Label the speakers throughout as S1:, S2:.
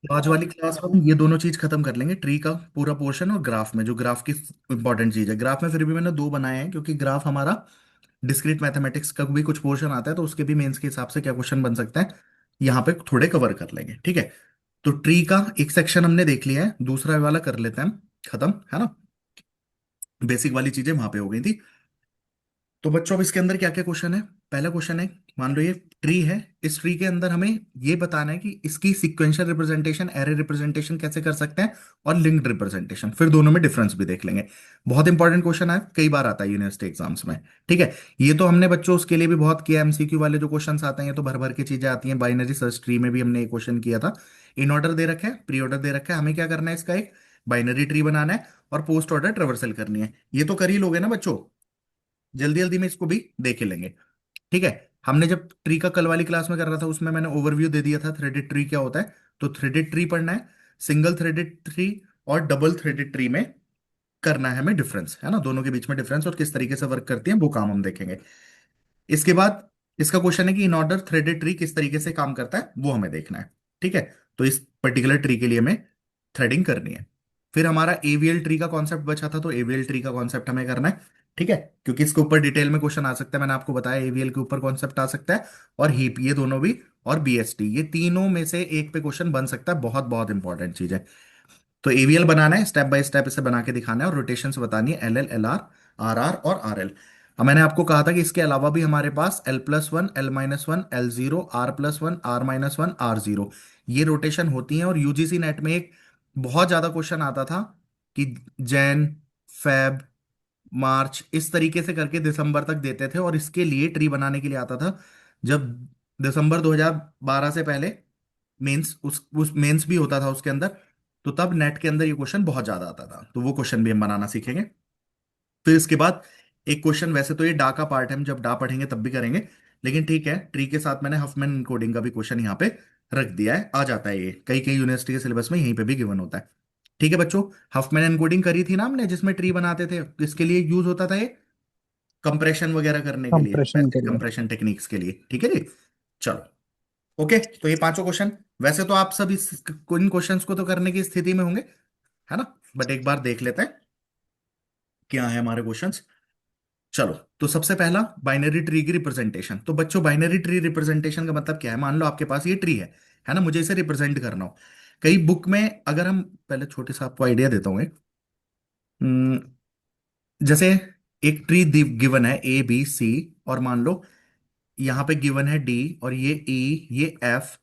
S1: तो आज वाली क्लास में हम ये दोनों चीज खत्म कर लेंगे, ट्री का पूरा पोर्शन और ग्राफ में जो ग्राफ की इंपॉर्टेंट चीज है। ग्राफ में फिर भी मैंने दो बनाए हैं क्योंकि ग्राफ हमारा डिस्क्रीट मैथमेटिक्स का भी कुछ पोर्शन आता है, तो उसके भी मेंस के हिसाब से क्या क्वेश्चन बन सकता है यहाँ पे थोड़े कवर कर लेंगे, ठीक है। तो ट्री का एक सेक्शन हमने देख लिया है, दूसरा वाला कर लेते हैं हम खत्म, है ना। बेसिक वाली चीजें वहां पे हो गई थी। तो बच्चों अब इसके अंदर क्या क्या क्वेश्चन है। पहला क्वेश्चन है, मान लो ये ट्री है, इस ट्री के अंदर हमें ये बताना है कि इसकी सिक्वेंशियल रिप्रेजेंटेशन, एरे रिप्रेजेंटेशन कैसे कर सकते हैं, और लिंक्ड रिप्रेजेंटेशन, फिर दोनों में डिफरेंस भी देख लेंगे। बहुत इंपॉर्टेंट क्वेश्चन है, कई बार आता है यूनिवर्सिटी एग्जाम्स में, ठीक है। ये तो हमने बच्चों उसके लिए भी बहुत किया, एमसीक्यू वाले जो क्वेश्चन आते हैं ये तो भर भर के चीजें आती हैं। बाइनरी सर्च ट्री में भी हमने एक क्वेश्चन किया था। इन ऑर्डर दे रखा है, प्री ऑर्डर दे रखा है, हमें क्या करना है, इसका एक बाइनरी ट्री बनाना है और पोस्ट ऑर्डर ट्रेवर्सल करनी है। ये तो कर ही लोगे ना बच्चों, जल्दी जल्दी में इसको भी देख ही लेंगे, ठीक है। हमने जब ट्री का कल वाली क्लास में कर रहा था उसमें मैंने ओवरव्यू दे दिया था थ्रेडेड ट्री क्या होता है। तो थ्रेडेड ट्री पढ़ना है, सिंगल थ्रेडेड ट्री और डबल थ्रेडेड ट्री में करना है हमें डिफरेंस, है ना, दोनों के बीच में डिफरेंस और किस तरीके से वर्क करती है वो काम हम देखेंगे। इसके बाद इसका क्वेश्चन है कि इन ऑर्डर थ्रेडेड ट्री किस तरीके से काम करता है वो हमें देखना है, ठीक है। तो इस पर्टिकुलर ट्री के लिए हमें थ्रेडिंग करनी है। फिर हमारा एवीएल ट्री का कॉन्सेप्ट बचा था, तो एवीएल ट्री का कॉन्सेप्ट हमें करना है, ठीक है। क्योंकि इसके ऊपर डिटेल में क्वेश्चन आ सकता है, मैंने आपको बताया एवीएल के ऊपर कॉन्सेप्ट आ सकता है, और हीप, ये दोनों भी, और बीएसटी, ये तीनों में से एक पे क्वेश्चन बन सकता है। बहुत बहुत इंपॉर्टेंट चीज है। तो एवीएल बनाना है, स्टेप बाय स्टेप इसे बना के दिखाना है, और रोटेशंस बतानी है, L L, L R, R R और आर एल। अब मैंने आपको कहा था कि इसके अलावा भी हमारे पास L+1, L-1, L0, R+1, R-1, R0, ये रोटेशन होती हैं। और यूजीसी नेट में एक बहुत ज्यादा क्वेश्चन आता था कि जैन, फेब, मार्च, इस तरीके से करके दिसंबर तक देते थे, और इसके लिए ट्री बनाने के लिए आता था जब दिसंबर 2012 से पहले मेंस, उस मेंस भी होता था उसके अंदर। तो तब नेट के अंदर ये क्वेश्चन बहुत ज्यादा आता था, तो वो क्वेश्चन भी हम बनाना सीखेंगे। फिर इसके बाद एक क्वेश्चन, वैसे तो ये डा का पार्ट है, हम जब डा पढ़ेंगे तब भी करेंगे, लेकिन ठीक है, ट्री के साथ मैंने हफमैन एन्कोडिंग का भी क्वेश्चन यहाँ पे रख दिया है, आ जाता है ये कई कई यूनिवर्सिटी के सिलेबस में, यहीं पे भी गिवन होता है, ठीक है बच्चों। हफमैन एन्कोडिंग करी थी ना हमने, जिसमें ट्री बनाते थे, इसके लिए यूज होता था ये कंप्रेशन वगैरह करने के लिए,
S2: कंप्रेशन के
S1: मैसेज
S2: लिए।
S1: कंप्रेशन टेक्निक्स के लिए, ठीक है जी। चलो, ओके। तो ये पांचों क्वेश्चन, वैसे तो आप सब इस इन क्वेश्चंस को तो करने की स्थिति में होंगे, है ना, बट एक बार देख लेते हैं क्या है हमारे क्वेश्चंस। चलो, तो सबसे पहला बाइनरी ट्री की रिप्रेजेंटेशन। तो बच्चों बाइनरी ट्री रिप्रेजेंटेशन का मतलब क्या है, मान लो आपके पास ये ट्री है ना, मुझे इसे रिप्रेजेंट करना हो। कई बुक में, अगर हम पहले छोटे सा आपको आइडिया देता हूँ एक, जैसे एक ट्री गिवन है ए बी सी, और मान लो यहाँ पे गिवन है डी, और ये ई, ये एफ,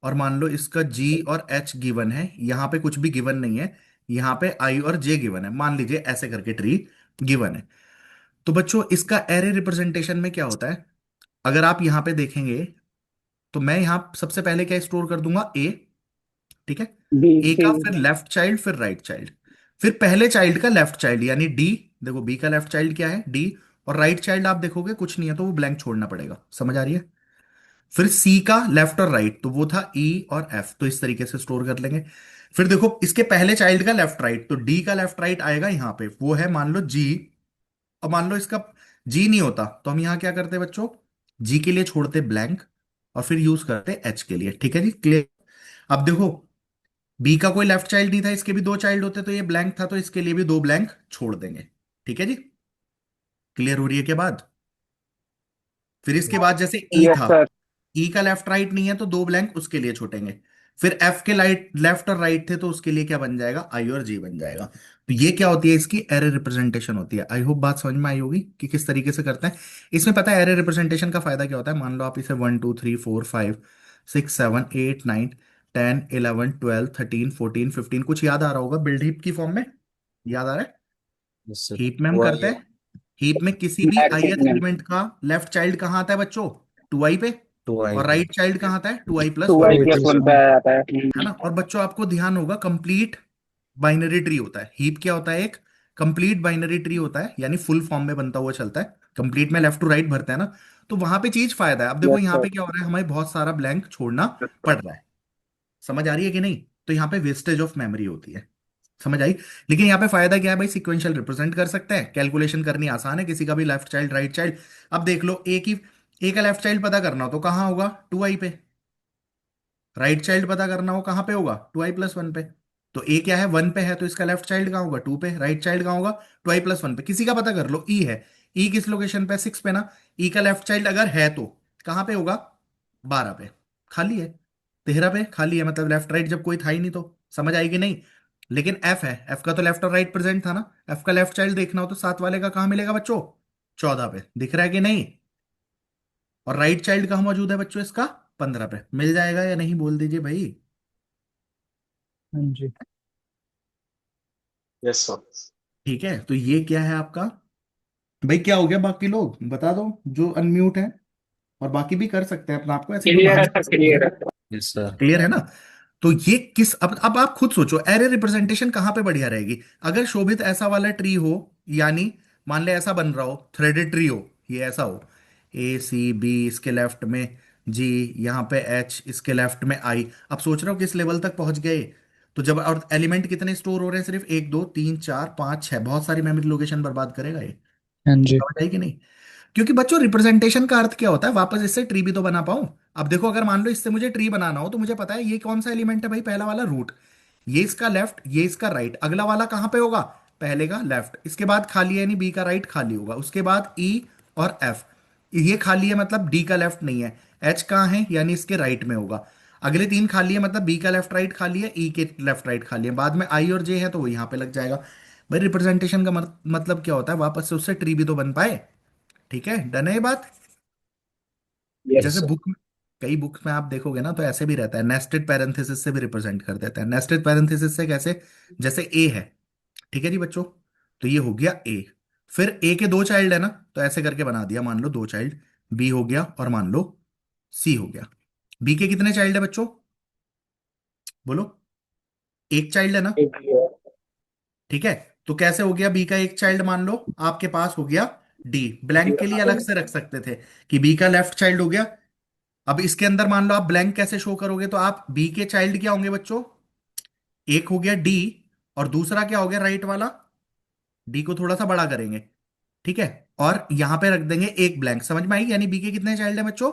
S1: और मान लो इसका जी और एच गिवन है, यहाँ पे कुछ भी गिवन नहीं है, यहाँ पे आई और जे गिवन है, मान लीजिए ऐसे करके ट्री गिवन है। तो बच्चों इसका एरे रिप्रेजेंटेशन में क्या होता है, अगर आप यहाँ पे देखेंगे, तो मैं यहाँ सबसे पहले क्या स्टोर कर दूंगा, ए, ठीक है।
S2: बी
S1: ए
S2: सी।
S1: का फिर लेफ्ट चाइल्ड, फिर राइट चाइल्ड, फिर पहले चाइल्ड का लेफ्ट चाइल्ड यानी डी। देखो बी का लेफ्ट चाइल्ड क्या है, डी, और राइट चाइल्ड आप देखोगे कुछ नहीं है, तो वो ब्लैंक छोड़ना पड़ेगा, समझ आ रही है। फिर सी का लेफ्ट और राइट, तो वो था ई और एफ, तो इस तरीके से स्टोर कर लेंगे। फिर देखो इसके पहले चाइल्ड का लेफ्ट राइट, तो डी का लेफ्ट राइट आएगा यहाँ पे, वो है मान लो जी। अब मान लो इसका जी नहीं होता, तो हम यहाँ क्या करते बच्चों, जी के लिए छोड़ते ब्लैंक, और फिर यूज करते एच के लिए, ठीक है जी, क्लियर। अब देखो बी का कोई लेफ्ट चाइल्ड नहीं था, इसके भी दो चाइल्ड होते तो ये ब्लैंक था, तो इसके लिए भी दो ब्लैंक छोड़ देंगे, ठीक है जी, क्लियर हो रही है के बाद। फिर इसके बाद जैसे ई
S2: यस
S1: था,
S2: सर।
S1: ई का लेफ्ट राइट नहीं है, तो दो ब्लैंक उसके लिए छोड़ेंगे। फिर एफ के लाइट लेफ्ट और राइट थे, तो उसके लिए क्या बन जाएगा, आई और जी बन जाएगा। तो ये क्या होती है, इसकी एरे रिप्रेजेंटेशन होती है। आई होप बात समझ में आई होगी कि किस तरीके से करते हैं। इसमें पता है एरे रिप्रेजेंटेशन का फायदा क्या होता है, मान लो आप इसे 1 2 3 4 5 6 7 8 9 10 11 12 13 14 15 कुछ याद आ रहा होगा, बिल्ड हीप की फॉर्म में, याद आ रहा है।
S2: Yes sir.
S1: हीप में हम
S2: वो
S1: करते हैं, हीप में किसी भी
S2: मैक्स
S1: ith
S2: में
S1: एलिमेंट का लेफ्ट चाइल्ड कहाँ आता है बच्चों, 2i पे,
S2: टू आई
S1: और
S2: पे।
S1: राइट चाइल्ड कहाँ आता है, 2i प्लस
S2: टू
S1: वन
S2: आई
S1: पे,
S2: प्लस वन पे आ जाता है।
S1: है ना। और बच्चों आपको ध्यान होगा, कंप्लीट बाइनरी ट्री होता है हीप, क्या होता है, एक कंप्लीट बाइनरी ट्री होता है, यानी फुल फॉर्म में बनता हुआ चलता है, कंप्लीट में लेफ्ट टू राइट भरते हैं ना। तो वहां पे चीज फायदा है। अब देखो
S2: यस
S1: यहाँ
S2: सर।
S1: पे क्या हो रहा है, हमें बहुत सारा ब्लैंक छोड़ना पड़ रहा है, समझ आ रही है कि नहीं। तो यहाँ पे वेस्टेज ऑफ मेमोरी होती है, समझ आई। लेकिन यहाँ पे फायदा क्या है भाई, सिक्वेंशियल रिप्रेजेंट कर सकते हैं, कैलकुलेशन करनी आसान है, किसी का भी लेफ्ट चाइल्ड राइट चाइल्ड। अब देख लो ए का लेफ्ट चाइल्ड पता करना हो तो कहाँ होगा, 2i पे, राइट चाइल्ड पता करना हो कहाँ पे होगा, 2i+1 पे। तो ए क्या है, 1 पे है, तो इसका लेफ्ट चाइल्ड कहाँ होगा, 2 पे। राइट चाइल्ड कहाँ होगा, 2i+1 पे। किसी का पता कर लो, ई है। ई किस लोकेशन पे, 6 पे ना। ई का लेफ्ट चाइल्ड अगर है तो कहाँ पे होगा, 12 पे। खाली है। 13 पे खाली है, मतलब लेफ्ट राइट जब कोई था ही नहीं तो। समझ आएगी नहीं। लेकिन एफ है, एफ का तो लेफ्ट और राइट प्रेजेंट था ना। एफ का लेफ्ट चाइल्ड देखना हो तो 7 वाले का कहाँ मिलेगा बच्चों, 14 पे। दिख रहा है कि नहीं। और राइट चाइल्ड कहाँ मौजूद है बच्चों इसका, 15 पे। मिल जाएगा या नहीं, बोल दीजिए भाई।
S2: हाँ जी।
S3: Yes sir.
S1: ठीक है, तो ये क्या है आपका। भाई क्या हो गया, बाकी लोग बता दो जो अनम्यूट है। और बाकी भी कर सकते हैं अपना आपको, ऐसे कोई
S3: क्लियर है
S1: बाहर।
S3: सर, क्लियर है।
S2: Yes sir.
S1: क्लियर है ना। तो ये किस, अब आप खुद सोचो, एरे रिप्रेजेंटेशन कहां पे बढ़िया रहेगी। अगर शोभित ऐसा वाला ट्री हो, यानी मान ले ऐसा बन रहा हो, थ्रेडेड ट्री हो, ये ऐसा हो, A C B इसके लेफ्ट में, जी, यहाँ पे H इसके लेफ्ट में I। अब सोच रहे हो किस लेवल तक पहुंच गए। तो जब, और एलिमेंट कितने स्टोर हो रहे हैं, सिर्फ 1 2 3 4 5 6, बहुत सारी मेमोरी लोकेशन बर्बाद करेगा ये।
S2: हाँ जी।
S1: समझ आई कि नहीं। क्योंकि बच्चों रिप्रेजेंटेशन का अर्थ क्या होता है, वापस इससे ट्री भी तो बना पाऊं। अब देखो, अगर मान लो इससे मुझे ट्री बनाना हो तो मुझे पता है ये कौन सा एलिमेंट है भाई, पहला वाला रूट। ये इसका लेफ्ट, ये इसका राइट, अगला वाला कहां पे होगा, पहले का लेफ्ट। इसके बाद खाली है, यानी बी का राइट खाली होगा। उसके बाद ई और एफ, ये खाली है मतलब डी का लेफ्ट नहीं है। एच कहाँ है, यानी इसके राइट में होगा। अगले तीन खाली है, मतलब बी का लेफ्ट राइट खाली है, ई के लेफ्ट राइट खाली है। बाद में आई और जे है तो वो यहाँ पे लग जाएगा। भाई रिप्रेजेंटेशन का मतलब क्या होता है, वापस से उससे ट्री भी तो बन पाए। ठीक है, डन है ये बात।
S3: यस
S1: जैसे
S3: सर।
S1: बुक में, कई बुक्स में आप देखोगे ना तो ऐसे भी रहता है, नेस्टेड पैरेंथेसिस से भी रिप्रेजेंट कर देता है। नेस्टेड पैरेंथेसिस से कैसे, जैसे ए है, ठीक है जी बच्चों, तो ये हो गया ए। फिर ए के दो चाइल्ड है ना, तो ऐसे करके बना दिया, मान लो दो चाइल्ड, बी हो गया और मान लो सी हो गया। बी के कितने चाइल्ड है बच्चों, बोलो। एक चाइल्ड है ना।
S3: एक ही है।
S1: ठीक है, तो कैसे हो गया, बी का एक चाइल्ड मान लो आपके पास हो गया डी। ब्लैंक के लिए अलग से रख सकते थे कि बी का लेफ्ट चाइल्ड हो गया। अब इसके अंदर मान लो आप ब्लैंक कैसे शो करोगे, तो आप बी के चाइल्ड क्या होंगे बच्चों, एक हो गया डी, और दूसरा क्या हो गया राइट वाला, डी को थोड़ा सा बड़ा करेंगे। ठीक है, और यहां पे रख देंगे एक ब्लैंक। समझ में आई, यानी बी के कितने चाइल्ड है बच्चों,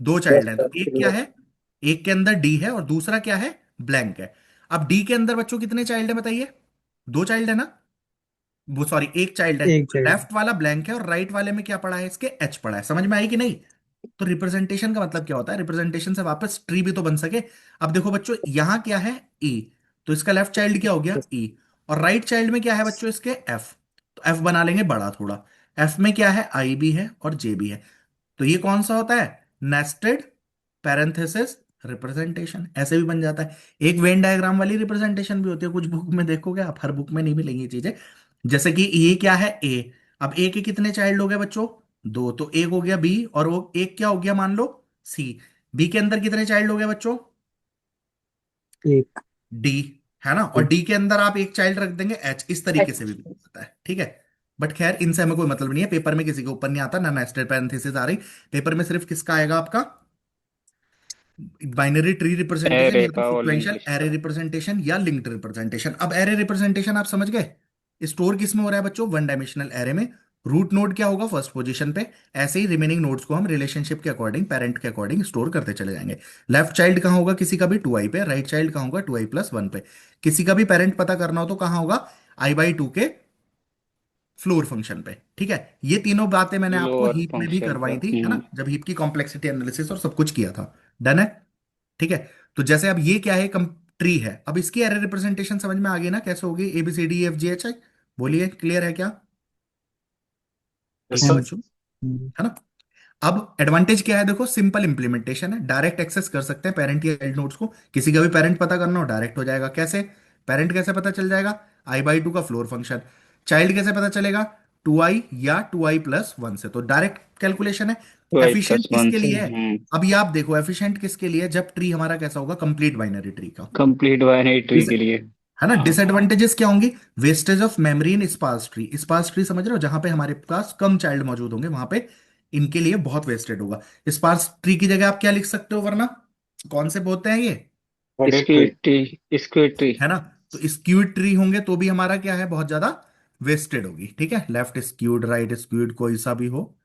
S1: दो चाइल्ड
S3: यस
S1: हैं। तो
S3: सर,
S1: एक क्या
S3: क्लियर।
S1: है, एक के अंदर डी है और दूसरा क्या है, ब्लैंक है। अब डी के अंदर बच्चों कितने चाइल्ड है बताइए, दो चाइल्ड है ना, वो सॉरी एक चाइल्ड है।
S2: एक
S1: तो
S2: चाइल्ड।
S1: लेफ्ट वाला ब्लैंक है और राइट वाले में क्या पड़ा है, इसके एच पड़ा है। समझ में आई कि नहीं। तो रिप्रेजेंटेशन का मतलब क्या होता है, रिप्रेजेंटेशन से वापस ट्री भी तो बन सके। अब देखो बच्चों, यहां क्या है, ई, तो इसका लेफ्ट चाइल्ड क्या हो गया, ई। और राइट चाइल्ड में क्या है बच्चों इसके, एफ। तो एफ बना लेंगे बड़ा थोड़ा। एफ में क्या है, आई भी है और जे भी है। तो ये कौन सा होता है, नेस्टेड पैरेंथेसिस रिप्रेजेंटेशन। ऐसे भी बन जाता है। एक वेन डायग्राम वाली रिप्रेजेंटेशन भी होती है, कुछ बुक में देखोगे आप, हर बुक में नहीं मिलेंगी ये चीजें। जैसे कि ये क्या है, ए। अब ए के कितने चाइल्ड हो गए बच्चों, दो। तो एक हो गया बी और वो एक क्या हो गया मान लो, सी। बी के अंदर कितने चाइल्ड हो गए बच्चों,
S2: एक।
S1: डी, है ना। और डी के अंदर आप एक चाइल्ड रख देंगे एच, इस तरीके से भी
S3: अच्छा।
S1: बन जाता है। ठीक है। बट खैर इनसे हमें कोई मतलब नहीं है, पेपर में किसी के ऊपर नहीं आता ना, नेस्टेड पैरेंथेसिस आ रही। पेपर में सिर्फ किसका आएगा आपका, बाइनरी ट्री रिप्रेजेंटेशन
S3: एरे
S1: या तो
S3: का और लिंक
S1: सिक्वेंशियल
S3: लिस्ट
S1: एरे
S3: का।
S1: रिप्रेजेंटेशन या लिंक्ड रिप्रेजेंटेशन। अब एरे रिप्रेजेंटेशन आप समझ गए, स्टोर किस में हो रहा है बच्चों, वन डायमेंशनल एरे में। रूट नोड क्या होगा, फर्स्ट पोजीशन पे। ऐसे ही रिमेनिंग नोड्स को हम रिलेशनशिप के अकॉर्डिंग, पेरेंट के अकॉर्डिंग स्टोर करते चले जाएंगे। लेफ्ट चाइल्ड कहाँ होगा किसी का भी, 2i पे। राइट चाइल्ड कहाँ होगा, 2i+1 पे। किसी का भी पेरेंट पता करना हो तो कहाँ होगा, I/2 के फ्लोर फंक्शन पे। ठीक है, ये तीनों बातें मैंने आपको
S3: लोअर
S1: हीप में भी
S3: फंक्शन
S1: करवाई
S3: पर।
S1: थी, है ना, जब हीप की कॉम्प्लेक्सिटी एनालिसिस और सब कुछ किया था। डन है। ठीक है। तो जैसे अब ये क्या है, ट्री है। अब इसकी एरे रिप्रेजेंटेशन समझ में आ गई ना, कैसे होगी, ABCDEFGHI। बोलिए, क्लियर है क्या।
S3: यस
S1: ठीक है
S2: हाँ
S3: सर।
S1: बच्चों,
S2: जी।
S1: है ना। अब एडवांटेज क्या है, देखो सिंपल इंप्लीमेंटेशन है, डायरेक्ट एक्सेस कर सकते हैं पेरेंट या चाइल्ड नोड्स को। किसी का भी पेरेंट पता करना हो डायरेक्ट हो जाएगा। कैसे, पेरेंट कैसे पता चल जाएगा, I/2 का फ्लोर फंक्शन। चाइल्ड कैसे पता चलेगा, 2i या 2i+1 से। तो डायरेक्ट कैलकुलेशन है।
S3: Two i
S1: efficient
S3: plus one
S1: किसके
S3: से।
S1: लिए है, अब ये आप देखो, एफिशिएंट किसके लिए है? जब ट्री हमारा कैसा होगा, कंप्लीट बाइनरी ट्री का।
S3: कंप्लीट बाइनरी ट्री
S1: डिस-
S3: के लिए।
S1: है ना।
S3: हाँ।
S1: डिसएडवांटेजेस क्या होंगी, wastage of memory in sparse tree. Sparse tree समझ रहे हो, जहां पे हमारे पास कम चाइल्ड मौजूद होंगे वहां पे इनके लिए बहुत वेस्टेड होगा। स्पार्स ट्री की जगह आप क्या लिख सकते हो वरना, कौन से बोलते हैं ये,
S3: स्क्विड ट्री, स्क्विड ट्री।
S1: है ना। तो स्क्यूड ट्री होंगे तो भी हमारा क्या है, बहुत ज्यादा वेस्टेड होगी। ठीक है, लेफ्ट स्क्यूड, राइट स्क्यूड, कोई सा भी हो,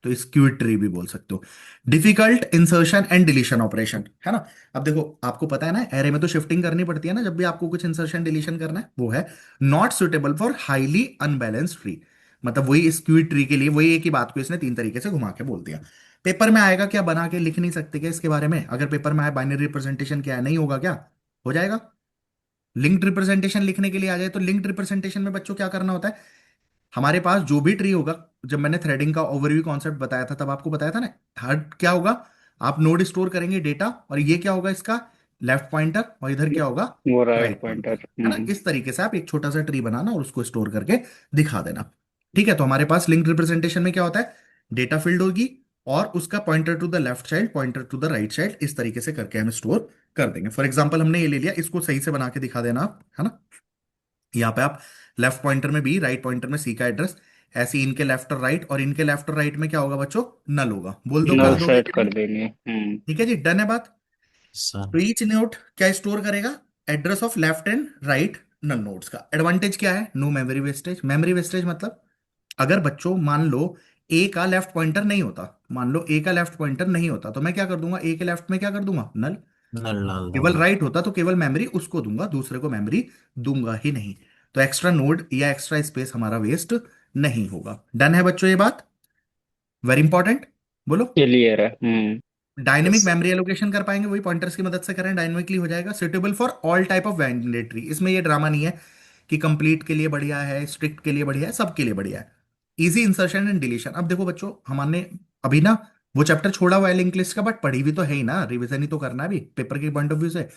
S1: तो स्क्यूड ट्री भी बोल सकते हो। Difficult insertion and deletion operation, है ना। अब देखो आपको पता है ना, एरे में तो शिफ्टिंग करनी पड़ती है ना जब भी आपको कुछ इंसर्शन डिलीशन करना है, वो है not suitable for highly unbalanced tree. मतलब वही स्क्यूड ट्री के लिए वही एक ही बात को इसने तीन तरीके से घुमा के बोल दिया। पेपर में आएगा क्या, बना के लिख नहीं सकते क्या इसके बारे में? अगर पेपर में आए बाइनरी रिप्रेजेंटेशन क्या है, नहीं होगा क्या? हो जाएगा। लिंक्ड रिप्रेजेंटेशन लिखने के लिए आ जाए तो लिंक्ड रिप्रेजेंटेशन में बच्चों क्या करना होता है, हमारे पास जो भी ट्री होगा, जब मैंने थ्रेडिंग का ओवरव्यू कॉन्सेप्ट बताया था तब आपको बताया था ना, हर क्या होगा, आप नोड स्टोर करेंगे डेटा, और ये क्या होगा इसका लेफ्ट पॉइंटर, और इधर क्या होगा
S3: वो राइट
S1: राइट पॉइंटर,
S3: पॉइंटर।
S1: है ना। इस तरीके से आप एक छोटा सा ट्री बनाना और उसको स्टोर करके दिखा देना। ठीक है, तो हमारे पास लिंक रिप्रेजेंटेशन में क्या होता है, डेटा फील्ड होगी और उसका pointer to the left child, pointer to the right child, इस तरीके से करके हम स्टोर कर देंगे। फॉर एग्जाम्पल हमने ये ले लिया, इसको सही से बना के दिखा देना आप, है ना। यहाँ पे आप लेफ्ट पॉइंटर में बी, राइट पॉइंटर में सी का एड्रेस, ऐसे इनके लेफ्ट और राइट, और इनके लेफ्ट और राइट में क्या होगा बच्चों, नल होगा। बोल दो कर
S3: नल
S1: दोगे
S3: सेट
S1: कि नहीं?
S3: कर देंगे।
S1: ठीक है जी, डन है बात।
S2: सर।
S1: तो ईच नोड क्या स्टोर करेगा, address of left and right null nodes का। एडवांटेज क्या है, no memory wastage. Memory wastage मतलब अगर बच्चों मान लो ए का लेफ्ट पॉइंटर नहीं होता, मान लो ए का लेफ्ट पॉइंटर नहीं होता, तो मैं क्या कर दूंगा, ए के लेफ्ट में क्या कर दूंगा, नल।
S2: नल डाल
S1: केवल
S2: दूंगा।
S1: राइट होता तो केवल मेमोरी उसको दूंगा, दूसरे को मेमोरी दूंगा ही नहीं। तो एक्स्ट्रा नोड या एक्स्ट्रा स्पेस हमारा वेस्ट नहीं होगा। डन है बच्चों ये बात, वेरी इंपॉर्टेंट। बोलो।
S3: क्लियर है।
S1: Dynamic
S2: yes sir.
S1: Memory allocation कर पाएंगे, वही पॉइंटर्स की मदद से करें, डायनेमिकली हो जाएगा। Suitable for all type of validatory, इसमें ये ड्रामा नहीं है कि कंप्लीट के लिए बढ़िया है, स्ट्रिक्ट के लिए बढ़िया है, सबके लिए बढ़िया है। Easy insertion and deletion. अब देखो बच्चों, हमने अभी ना वो चैप्टर छोड़ा हुआ है लिंक लिस्ट का, बट पढ़ी भी तो है ही ना, रिवीजन ही तो करना है अभी पेपर के पॉइंट ऑफ व्यू से।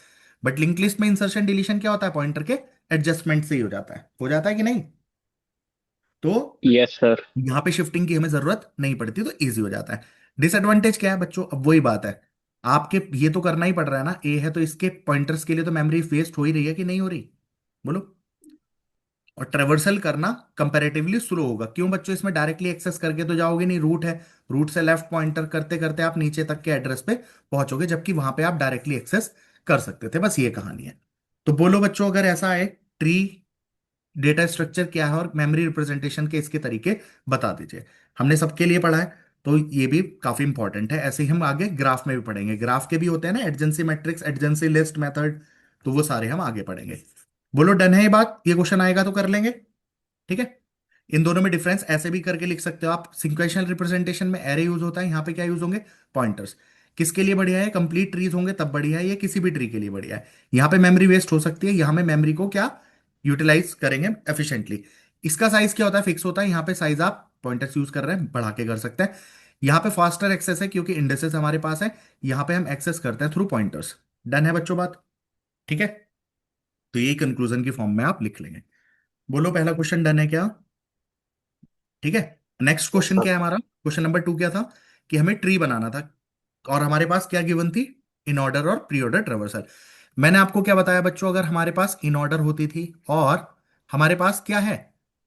S1: बट लिंक लिस्ट में इंसर्शन डिलीशन क्या होता है, पॉइंटर के एडजस्टमेंट से ही हो जाता है कि नहीं। तो
S3: यस सर।
S1: यहां पे शिफ्टिंग की हमें जरूरत नहीं पड़ती, तो इजी हो जाता है। डिसएडवांटेज क्या है बच्चों, अब वही बात है, आपके ये तो करना ही पड़ रहा है ना, ए है तो इसके पॉइंटर्स के लिए तो मेमोरी वेस्ट हो ही रही है कि नहीं हो रही, बोलो। और ट्रेवर्सल करना कंपैरेटिवली स्लो होगा, क्यों बच्चों, इसमें डायरेक्टली एक्सेस करके तो जाओगे नहीं, रूट है, रूट से लेफ्ट पॉइंटर करते करते आप नीचे तक के एड्रेस पे पहुंचोगे, जबकि वहां पे आप डायरेक्टली एक्सेस कर सकते थे। बस ये कहानी है। तो बोलो बच्चों, अगर ऐसा है, ट्री डेटा स्ट्रक्चर क्या है और मेमोरी रिप्रेजेंटेशन के इसके तरीके बता दीजिए। हमने सबके लिए पढ़ा है, तो ये भी काफी इंपॉर्टेंट है। ऐसे ही हम आगे ग्राफ में भी पढ़ेंगे, ग्राफ के भी होते हैं ना, adjacency matrix, adjacency list method, तो वो सारे हम आगे पढ़ेंगे। बोलो डन है ये बात, ये क्वेश्चन आएगा तो कर लेंगे। ठीक है। इन दोनों में डिफरेंस ऐसे भी करके लिख सकते हो आप, सिक्वेंशियल रिप्रेजेंटेशन में एरे यूज होता है, यहाँ पे क्या यूज होंगे, पॉइंटर्स। किसके लिए बढ़िया है, कंप्लीट ट्रीज होंगे तब बढ़िया है, ये किसी भी ट्री के लिए बढ़िया है। यहाँ पे मेमोरी वेस्ट हो सकती है, यहाँ में मेमोरी को क्या यूटिलाइज करेंगे एफिशिएंटली। इसका साइज क्या होता है, फिक्स होता है, यहाँ पे साइज आप पॉइंटर्स यूज कर रहे हैं बढ़ा के कर सकते हैं। यहाँ पे फास्टर एक्सेस है क्योंकि इंडेक्सेस हमारे पास है, यहाँ पे हम एक्सेस करते हैं थ्रू पॉइंटर्स। डन है बच्चों बात, ठीक है। तो यही कंक्लूजन की फॉर्म में आप लिख लेंगे। बोलो पहला क्वेश्चन डन है क्या? ठीक है। Next
S2: yes
S1: question
S2: sir.
S1: क्या है हमारा, क्वेश्चन नंबर 2 क्या था, कि हमें ट्री बनाना था, और हमारे पास क्या गिवन थी, इन ऑर्डर और प्री ऑर्डर ट्रेवर्सल। मैंने आपको क्या बताया बच्चों, अगर हमारे पास इन ऑर्डर होती थी और हमारे पास क्या है,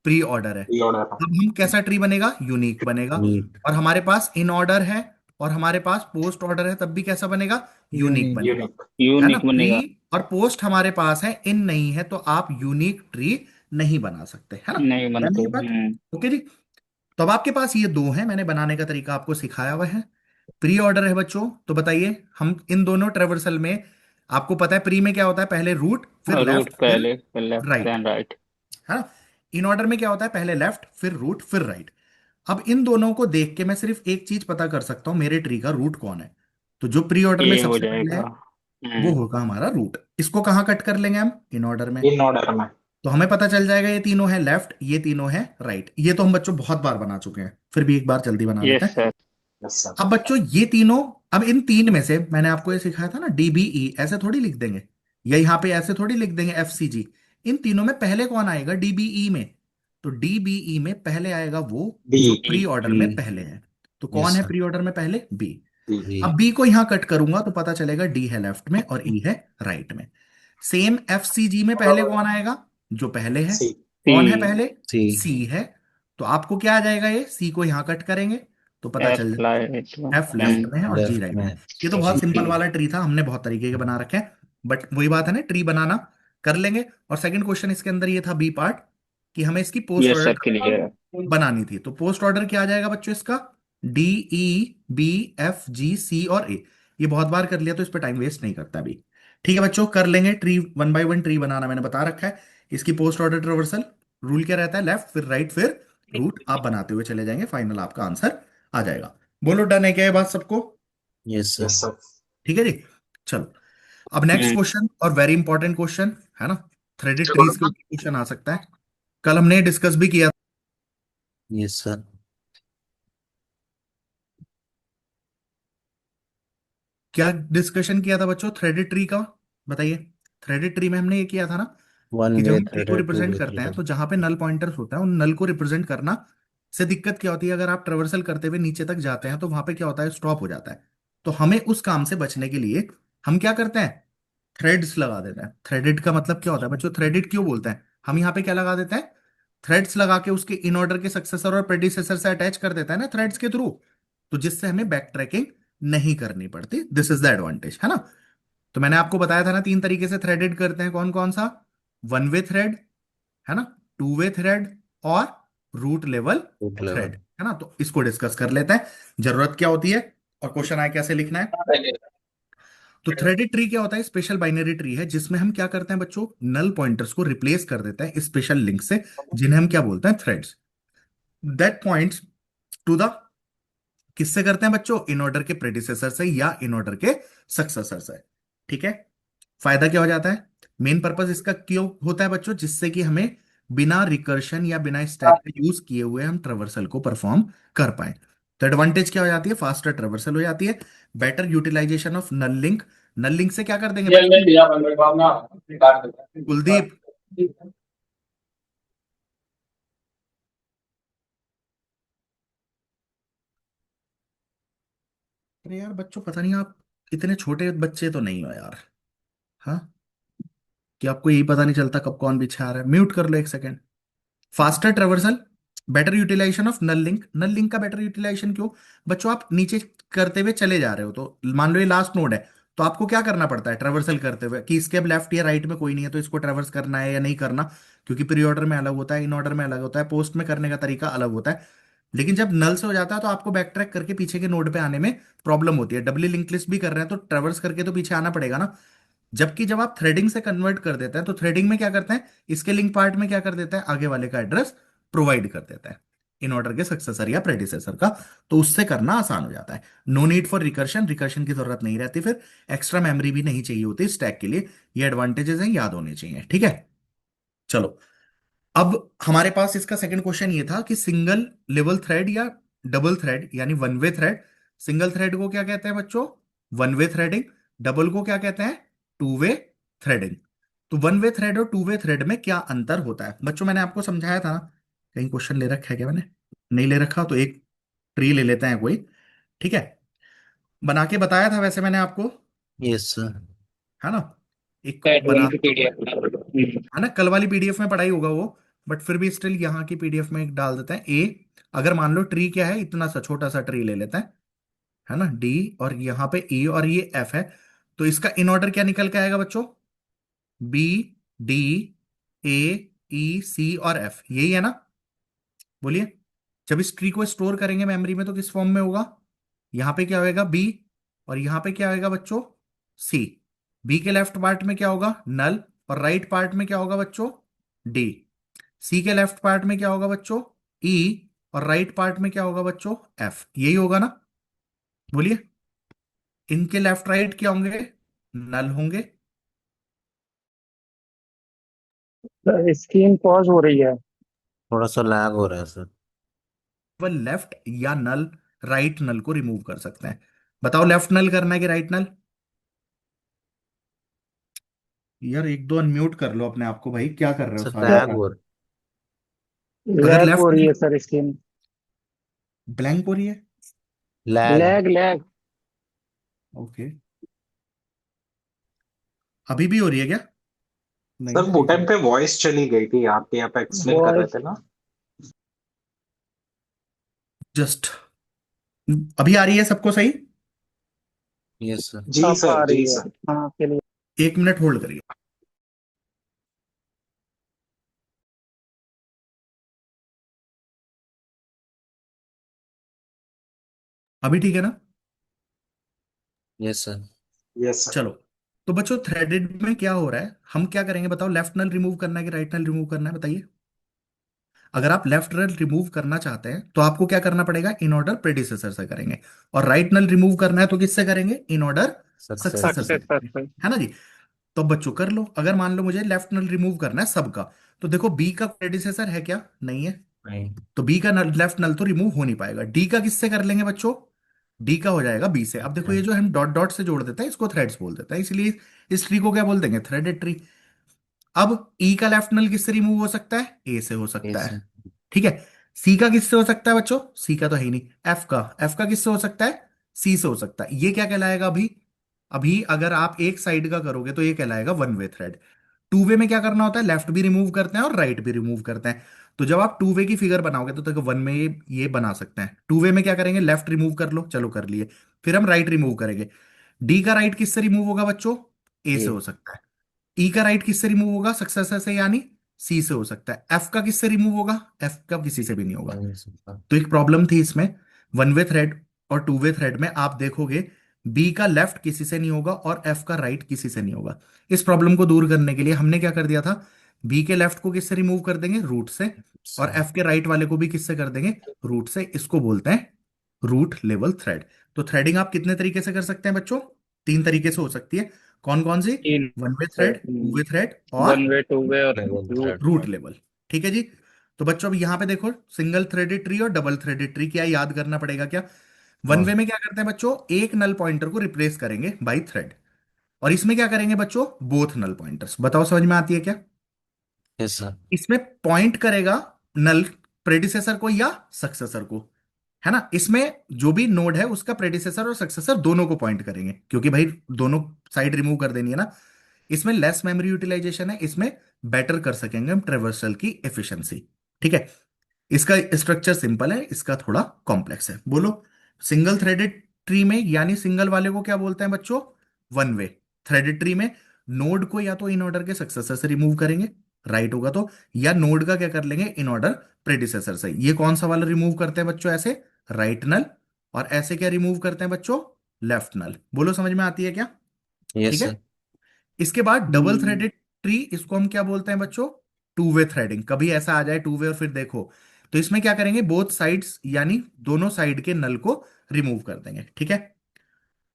S1: प्री ऑर्डर है,
S2: ये ऑर्डर
S1: अब हम कैसा ट्री बनेगा, यूनिक बनेगा।
S2: नीट।
S1: और हमारे पास इन ऑर्डर है और हमारे पास पोस्ट ऑर्डर है, तब भी कैसा बनेगा, यूनिक
S2: यूनिक।
S1: बनेगा।
S2: यूनिक।
S1: है ना,
S3: यूनिक
S1: प्री
S3: बनेगा।
S1: और पोस्ट हमारे पास है, इन नहीं है, तो आप यूनिक ट्री नहीं बना सकते, है ना।
S3: नहीं
S1: डन है
S3: बनते।
S1: ये बात, ओके जी। तो अब आपके पास ये दो हैं, मैंने बनाने का तरीका आपको सिखाया हुआ है। प्री ऑर्डर है बच्चों, तो बताइए हम इन दोनों ट्रेवर्सल में, आपको पता है प्री में क्या होता है, पहले रूट फिर
S3: रूट
S1: लेफ्ट फिर
S3: पहले, फिर लेफ्ट
S1: राइट,
S3: एंड राइट।
S1: है ना। इन ऑर्डर में क्या होता है, पहले लेफ्ट फिर रूट फिर राइट। अब इन दोनों को देख के मैं सिर्फ एक चीज पता कर सकता हूं, मेरे ट्री का रूट कौन है। तो जो प्री ऑर्डर में
S3: ये हो
S1: सबसे पहले
S3: जाएगा।
S1: है वो होगा हमारा रूट। इसको कहाँ कट कर लेंगे हम, इन ऑर्डर में।
S2: इन ऑर्डर में।
S1: तो हमें पता चल जाएगा ये तीनों है लेफ्ट, ये तीनों है राइट। ये तो हम बच्चों बहुत बार बना चुके हैं, फिर भी एक बार जल्दी बना लेते
S3: यस
S1: हैं।
S3: सर।
S2: Yes sir.
S1: अब बच्चों ये तीनों, अब इन तीन में से मैंने आपको ये सिखाया था ना, डीबीई ऐसे थोड़ी लिख देंगे, या यहाँ पे ऐसे थोड़ी लिख देंगे एफसीजी। इन तीनों में पहले कौन आएगा डीबीई में, तो डीबीई में पहले आएगा वो
S2: बी।
S1: जो
S3: बी।
S1: Pre order
S2: B.
S1: में पहले है। तो कौन
S2: यस
S1: है
S2: सर।
S1: प्री ऑर्डर में पहले, बी।
S2: बी।
S1: अब बी को यहां कट करूंगा तो पता चलेगा डी है लेफ्ट में और ई है राइट में। सेम एफसीजी में पहले कौन आएगा, जो पहले है।
S2: सी।
S3: सी।
S1: कौन है पहले,
S2: सी।
S1: सी है। तो आपको क्या आ जाएगा, ये सी को यहां कट करेंगे तो पता
S3: एफ
S1: चल जाएगा
S3: लाइट।
S1: एफ लेफ्ट में है और जी
S2: लेफ्ट
S1: राइट में।
S2: में।
S1: ये तो बहुत सिंपल वाला ट्री था, हमने बहुत तरीके के बना रखे हैं, बट वही बात है ना, ट्री बनाना कर लेंगे। और सेकंड क्वेश्चन इसके अंदर ये था बी पार्ट, कि हमें इसकी post
S3: yes sir,
S1: order
S3: clear है।
S1: बनानी थी। तो पोस्ट ऑर्डर क्या आ जाएगा बच्चों इसका, डी, ई, बी, एफ, जी, सी और ए। ये बहुत बार कर लिया तो इस पे टाइम वेस्ट नहीं करता अभी। ठीक है बच्चों, कर लेंगे tree, one by one tree बनाना मैंने बता रखा है। इसकी पोस्ट ऑर्डर ट्रेवर्सल रूल क्या रहता है, लेफ्ट फिर राइट फिर रूट, आप बनाते हुए चले जाएंगे, फाइनल आपका आंसर आ जाएगा। बोलो डन है क्या ये बात सबको?
S2: Yes sir.
S3: Yes sir.
S1: ठीक है जी। चलो, अब नेक्स्ट क्वेश्चन और वेरी इंपॉर्टेंट क्वेश्चन है ना, थ्रेडेड ट्रीज के ऊपर क्वेश्चन आ सकता है। कल हमने डिस्कस भी किया।
S2: Yes sir.
S1: क्या डिस्कशन किया था बच्चों थ्रेडेड ट्री का, बताइए। थ्रेडेड ट्री में हमने ये किया था ना
S2: वन
S1: कि जब
S2: वे
S1: हम ट्री को
S2: थ्रेडेड, टू
S1: रिप्रेजेंट
S2: वे
S1: करते हैं
S2: थ्रेडेड।
S1: तो जहां पे नल पॉइंटर्स होता है उन नल को रिप्रेजेंट करना से दिक्कत क्या होती है, अगर आप ट्रेवर्सल करते हुए नीचे तक जाते हैं तो वहां पे क्या होता है, स्टॉप हो जाता है। तो हमें उस काम से बचने के लिए हम क्या करते हैं, थ्रेड्स लगा देते हैं। थ्रेडेड का मतलब क्या होता है बच्चों, थ्रेडेड क्यों बोलते हैं, हम यहाँ पे क्या लगा देते हैं, थ्रेड्स लगा के उसके इन ऑर्डर के सक्सेसर और प्रेडिसेसर से अटैच कर देता है ना थ्रेड्स के थ्रू, तो जिससे हमें बैक ट्रैकिंग नहीं करनी पड़ती। दिस इज द एडवांटेज, है ना। तो मैंने आपको बताया था ना, तीन तरीके से थ्रेडेड करते हैं, कौन कौन सा, वन वे थ्रेड, है ना, टू वे थ्रेड और root level
S2: root
S1: thread,
S2: level.
S1: है ना। तो इसको डिस्कस कर लेते हैं, जरूरत क्या होती है और क्वेश्चन आया कैसे लिखना है। तो थ्रेडेड ट्री क्या होता है, स्पेशल बाइनरी ट्री है जिसमें हम क्या करते हैं बच्चों, नल पॉइंटर्स को रिप्लेस कर देते हैं स्पेशल लिंक से, जिन्हें हम क्या बोलते हैं, threads. That points to the, किससे करते हैं बच्चों, इन ऑर्डर के प्रेडिसेसर से या इन ऑर्डर के सक्सेसर से। ठीक है। फायदा क्या हो जाता है, मेन पर्पस इसका क्यों होता है बच्चों, जिससे कि हमें बिना रिकर्शन या बिना स्टैक का यूज किए हुए हम ट्रेवर्सल को परफॉर्म कर पाए। तो एडवांटेज क्या हो जाती है, फास्टर ट्रेवर्सल हो जाती है, better utilization of null link. Null link से क्या कर देंगे बच्चों, कुलदीप, अरे यार बच्चों पता नहीं आप इतने छोटे बच्चे तो नहीं हो यार, हाँ, कि आपको यही पता नहीं चलता कब कौन पीछे आ रहा है, म्यूट कर लो एक second. Faster traversal, better utilization of null link. Null link का बेटर यूटिलाइजेशन क्यों, बच्चों आप नीचे करते हुए चले जा रहे हो, तो मान लो ये लास्ट नोड है, तो आपको क्या करना पड़ता है ट्रेवर्सल करते हुए, कि इसके अब लेफ्ट या राइट में कोई नहीं है तो इसको ट्रेवर्स करना है या नहीं करना, क्योंकि प्री ऑर्डर में अलग होता है, इन ऑर्डर में अलग होता है, पोस्ट में करने का तरीका अलग होता है। लेकिन जब नल से हो जाता है तो आपको बैक ट्रैक करके पीछे के नोड पे आने में प्रॉब्लम होती है, डब्ल्यू लिंक लिस्ट भी कर रहे हैं तो ट्रेवर्स करके तो पीछे आना पड़ेगा ना। जबकि जब आप थ्रेडिंग से कन्वर्ट कर देते हैं तो थ्रेडिंग में क्या करते हैं, इसके लिंक पार्ट में क्या कर देते हैं, आगे वाले का एड्रेस प्रोवाइड कर देता है इन ऑर्डर के सक्सेसर या प्रेडिसेसर का, तो उससे करना आसान हो जाता है। No need for recursion, recursion की जरूरत नहीं रहती, फिर एक्स्ट्रा मेमोरी भी नहीं चाहिए होती स्टैक के लिए। ये एडवांटेजेस हैं, याद होने चाहिए। ठीक है। चलो, अब हमारे पास इसका सेकंड क्वेश्चन ये था कि सिंगल लेवल थ्रेड या डबल थ्रेड यानी one way thread. Single thread को क्या कहते हैं बच्चों, वन वे थ्रेडिंग। डबल को क्या कहते हैं, टू वे थ्रेडिंग। तो वन वे थ्रेड और टू वे थ्रेड में क्या अंतर होता है बच्चों, मैंने आपको समझाया था ना, कहीं क्वेश्चन ले रखा है क्या मैंने, नहीं ले रखा तो एक ट्री ले लेते हैं कोई। ठीक है, बना के बताया था वैसे मैंने आपको,
S2: यस सर।
S1: है ना, एक
S3: दैट
S1: बना,
S3: वन की पीडीएफ।
S1: है ना, कल वाली पीडीएफ में पढ़ाई होगा वो, बट फिर भी स्टिल यहाँ की पीडीएफ में एक डाल देते हैं ए। अगर मान लो ट्री क्या है, इतना सा छोटा सा ट्री ले लेते हैं, है ना, डी, और यहाँ पे ई और ये एफ है, तो इसका इन ऑर्डर क्या निकल के आएगा बच्चों, बी, डी, ए, ई, सी और एफ, यही है ना, बोलिए। जब इस ट्री को स्टोर करेंगे मेमोरी में तो किस फॉर्म में होगा, यहाँ पे क्या होएगा बी, और यहाँ पे क्या होएगा बच्चों, सी। बी के लेफ्ट पार्ट में क्या होगा, नल, और राइट पार्ट में क्या होगा बच्चों, डी। सी के लेफ्ट पार्ट में क्या होगा बच्चों, ई, और राइट पार्ट में क्या होगा बच्चों, एफ, यही होगा ना, बोलिए। इनके लेफ्ट राइट क्या होंगे, नल होंगे।
S3: स्क्रीन पॉज हो रही है।
S2: थोड़ा सा लैग हो रहा है सर।
S1: वह लेफ्ट या नल, राइट नल को रिमूव कर सकते हैं। बताओ लेफ्ट नल करना है कि राइट नल, यार एक दो अनम्यूट कर लो अपने आप को भाई, क्या कर रहे हो
S2: सर
S1: सारे
S2: लैग
S3: सर
S2: हो
S1: सारे?
S2: रहा
S1: अगर
S3: लैग हो
S1: लेफ्ट
S3: रही है सर स्क्रीन।
S1: ब्लैंक हो रही है,
S2: है। लैग।
S3: Lag lag.
S1: ओके, अभी भी हो रही है क्या, नहीं
S4: सर
S1: ना,
S4: वो
S1: एक
S4: टाइम
S1: मिनट,
S4: पे वॉइस चली गई थी, आप यहाँ पे एक्सप्लेन कर रहे
S3: वॉइस
S4: थे ना।
S1: जस्ट, अभी आ रही है सबको सही,
S2: यस सर।
S4: जी
S3: अब आ
S4: सर, जी
S3: रही है।
S4: सर।
S3: हाँ के लिए।
S1: 1 मिनट होल्ड करिए। अभी ठीक है ना?
S2: Yes sir.
S4: Yes sir.
S1: चलो, तो बच्चों थ्रेडेड में क्या हो रहा है, हम क्या करेंगे बताओ, लेफ्ट नल रिमूव करना है कि राइट नल रिमूव करना है, बताइए। अगर आप लेफ्ट नल रिमूव करना चाहते हैं तो आपको क्या करना पड़ेगा, इन ऑर्डर प्रेडिसेसर से करेंगे। और राइट नल रिमूव करना है तो किससे करेंगे, इन ऑर्डर सक्सेसर
S2: सक्सेस।
S1: से
S3: सक्सेस
S1: करेंगे।
S3: सर।
S1: है ना जी? तो बच्चों कर लो, अगर मान लो मुझे लेफ्ट नल रिमूव करना है सबका, तो देखो बी का प्रेडिसेसर है क्या, नहीं है।
S2: नहीं।
S1: तो बी का नल, लेफ्ट नल तो रिमूव हो नहीं पाएगा। डी का किससे कर लेंगे बच्चों, डी का हो जाएगा बी से। अब देखो ये जो हम डॉट डॉट से जोड़ देते हैं इसको थ्रेड्स बोल देते हैं, इसलिए इस ट्री को क्या बोल देंगे, थ्रेडेड ट्री। अब ई का लेफ्ट नल किससे रिमूव हो सकता है, ए से हो सकता
S2: यस
S1: है।
S2: सर।
S1: ठीक है। सी का किससे हो सकता है बच्चों, सी का तो है ही नहीं। एफ का किससे हो सकता है, सी से हो सकता है। ये क्या कहलाएगा अभी, अभी अगर आप एक साइड का करोगे तो ये कहलाएगा वन वे थ्रेड। टू वे में क्या करना होता है, लेफ्ट भी रिमूव करते हैं और राइट भी रिमूव करते हैं। तो जब आप टू वे की फिगर बनाओगे तो देखो वन में ये बना सकते हैं। टू वे में क्या करेंगे, लेफ्ट रिमूव कर लो, चलो कर लिए। फिर हम राइट रिमूव करेंगे। डी का राइट किससे रिमूव होगा बच्चों, ए
S2: ए।
S1: से हो सकता है। ई का राइट किससे रिमूव होगा, सक्सेसर से, यानी सी से हो सकता है। एफ का किससे रिमूव होगा, एफ का किसी से भी नहीं होगा।
S2: नहीं सर।
S1: तो एक प्रॉब्लम थी इसमें, वन वे थ्रेड और टू वे थ्रेड में आप देखोगे बी का लेफ्ट किसी से नहीं होगा और एफ का राइट किसी से नहीं होगा। इस प्रॉब्लम को दूर करने के लिए हमने क्या कर दिया था, बी के लेफ्ट को किससे रिमूव कर देंगे, रूट से। और
S2: सर।
S1: एफ के राइट वाले को भी किससे कर देंगे, रूट से। इसको बोलते हैं रूट लेवल थ्रेड। तो थ्रेडिंग आप कितने तरीके से कर सकते हैं बच्चों, तीन तरीके से हो सकती है। कौन कौन सी,
S3: तीन
S1: one way
S3: sir.
S1: Thread, two way thread और
S3: वन वे, टू वे और
S2: level
S3: root.
S2: Thread.
S1: Root level. ठीक है जी। तो बच्चों अब यहां पे देखो, सिंगल थ्रेडेड ट्री और डबल थ्रेडेड ट्री, क्या याद करना पड़ेगा क्या। वन वे
S2: हाँ।
S1: में क्या करते हैं बच्चों, एक नल पॉइंटर को रिप्लेस करेंगे बाई थ्रेड। और इसमें क्या करेंगे बच्चों, बोथ नल पॉइंटर्स। बताओ समझ में आती है क्या।
S2: Yes sir.
S1: इसमें पॉइंट करेगा नल प्रेडिसेसर को या सक्सेसर को, है ना। इसमें जो भी नोड है उसका प्रेडिसेसर और सक्सेसर दोनों को पॉइंट करेंगे, क्योंकि भाई दोनों साइड रिमूव कर देनी है ना। इसमें लेस मेमोरी यूटिलाइजेशन है, इसमें बेटर कर सकेंगे हम ट्रेवर्सल की एफिशिएंसी। ठीक है। इसका स्ट्रक्चर सिंपल है, इसका थोड़ा कॉम्प्लेक्स है। बोलो, सिंगल थ्रेडेड ट्री में यानी सिंगल वाले को क्या बोलते हैं बच्चों, वन वे। थ्रेडेड ट्री में नोड को या तो इन ऑर्डर के सक्सेसर से रिमूव करेंगे, राइट होगा तो, या नोड का क्या कर लेंगे, इन ऑर्डर प्रेडिसेसर से। ये कौन सा वाला रिमूव करते हैं बच्चों, ऐसे राइट नल। और ऐसे क्या रिमूव करते हैं बच्चों, लेफ्ट नल। बोलो समझ में आती है क्या। ठीक
S2: यस
S1: है।
S2: सर।
S1: इसके बाद डबल
S3: हम्म।
S1: थ्रेडेड ट्री, इसको हम क्या बोलते हैं बच्चों, टू वे थ्रेडिंग। कभी ऐसा आ जाए टू वे और फिर देखो, तो इसमें क्या करेंगे, बोथ साइड्स यानी दोनों साइड के नल को रिमूव कर देंगे। ठीक है।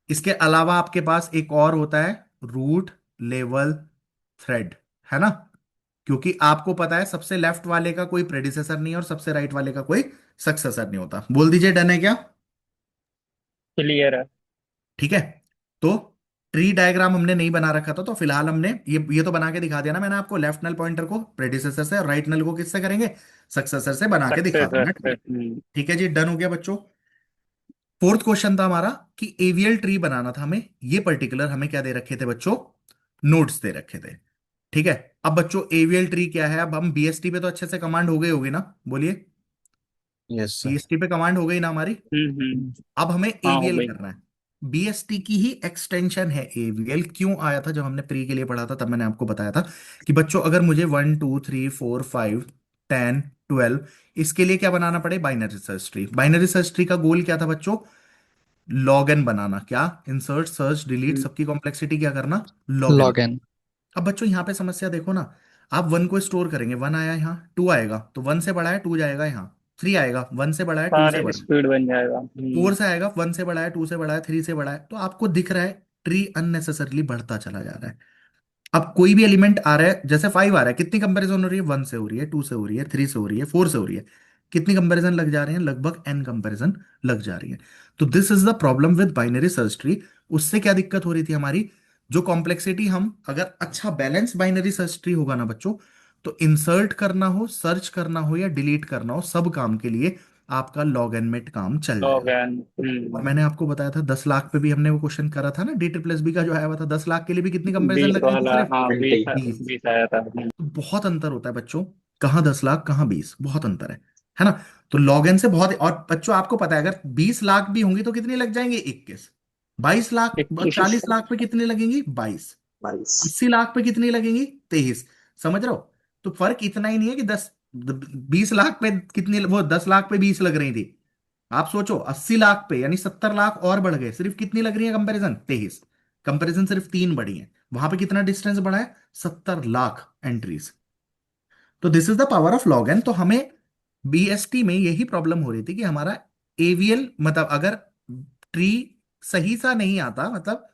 S1: इसके अलावा आपके पास एक और होता है, रूट लेवल थ्रेड, है ना। क्योंकि आपको पता है सबसे लेफ्ट वाले का कोई प्रेडिसेसर नहीं है और सबसे राइट वाले का कोई सक्सेसर नहीं होता। बोल दीजिए, डन है क्या।
S3: क्लियर है।
S1: ठीक है। तो ट्री डायग्राम हमने नहीं बना रखा था, तो फिलहाल हमने ये तो बना के दिखा दिया ना मैंने आपको, लेफ्ट नल पॉइंटर को प्रेडिसेसर से और राइट नल को किससे करेंगे, सक्सेसर से बना के दिखा
S3: सक्सेसर
S1: दूंगा
S3: से।
S1: ट्री। ठीक है जी, डन हो गया बच्चों। फोर्थ क्वेश्चन था हमारा कि एवीएल ट्री बनाना था हमें। ये पर्टिकुलर हमें क्या दे रखे थे बच्चों, नोड्स दे रखे थे। ठीक है। अब बच्चों एवीएल ट्री क्या है, अब हम बीएसटी पे तो अच्छे से कमांड हो गई होगी ना, बोलिए।
S2: Yes sir.
S1: बीएसटी पे कमांड हो गई ना हमारी।
S3: हम्म।
S1: अब हमें
S3: हाँ हो
S1: एवीएल
S3: गई।
S1: करना है। बीएसटी की ही एक्सटेंशन है एवीएल। क्यों आया था, जब हमने प्री के लिए पढ़ा था तब मैंने आपको बताया था कि बच्चों अगर मुझे 1 2 3 4 5 10 12 इसके लिए क्या बनाना पड़े, binary search tree. Binary search tree का गोल क्या था बच्चों, लॉग एन बनाना। क्या, इंसर्ट सर्च डिलीट सबकी कॉम्प्लेक्सिटी क्या करना, लॉग एन।
S5: Log in.
S1: अब बच्चों यहाँ पे समस्या देखो ना, आप वन को स्टोर करेंगे, वन आया यहाँ, टू आएगा तो वन से बड़ा है टू जाएगा यहाँ, थ्री आएगा वन से बड़ा है टू से
S3: सारे
S1: बड़ा है,
S3: स्पीड बन जाएगा।
S1: फोर से आएगा वन से बड़ा है टू से बड़ा है थ्री से बड़ा है। तो आपको दिख रहा है ट्री अननेसेसरली बढ़ता चला जा रहा है। अब कोई भी एलिमेंट आ रहा है, जैसे फाइव आ रहा है, कितनी कंपैरिजन हो रही है, वन से हो रही है, टू से हो रही है, थ्री से हो रही है, फोर से हो रही है। कितनी कंपैरिजन लग जा रही है, लगभग एन कंपैरिजन लग जा रही है। तो this is the problem with binary search tree. उससे क्या दिक्कत हो रही थी हमारी, जो कॉम्प्लेक्सिटी हम, अगर अच्छा बैलेंस बाइनरी सर्च ट्री होगा ना बच्चों, तो इंसर्ट करना हो, सर्च करना हो या डिलीट करना हो, सब काम के लिए आपका लॉग एन मेट काम चल
S3: लॉग
S1: जाएगा।
S3: एन।
S1: और मैंने आपको बताया था 10 लाख पे भी हमने वो क्वेश्चन करा था ना, डी ट्रिपल एस बी का जो आया हुआ था, 10 लाख के लिए भी कितनी कंपैरिजन
S3: 20
S1: लग रही थी
S3: वाला,
S1: सिर्फ,
S3: हाँ 20।
S4: 20।
S1: 20।
S3: 20 आया था।
S1: तो बहुत अंतर होता है बच्चों, कहाँ 10 लाख कहाँ 20, बहुत अंतर है ना। तो लॉग से बहुत, और बच्चों आपको पता है अगर 20 लाख भी होंगी तो कितनी लग जाएंगे, 21। 22 लाख,
S3: 21।
S1: 40 लाख पे कितनी लगेंगी, 22।
S4: 22।
S1: 80 लाख पे कितनी लगेंगी, 23। समझ रहे हो। तो फर्क इतना ही नहीं है कि 20 लाख पे कितनी, वो 10 लाख पे 20 लग रही थी। आप सोचो 80 लाख पे यानी 70 लाख और बढ़ गए, सिर्फ कितनी लग रही है कंपैरिजन? 23। कंपैरिजन सिर्फ 3 बढ़ी है, वहां पे कितना डिस्टेंस बढ़ा है? 70 लाख एंट्रीज। तो this is the power of log n. तो हमें बीएसटी में यही प्रॉब्लम हो रही थी कि हमारा एवीएल मतलब अगर ट्री सही सा नहीं आता, मतलब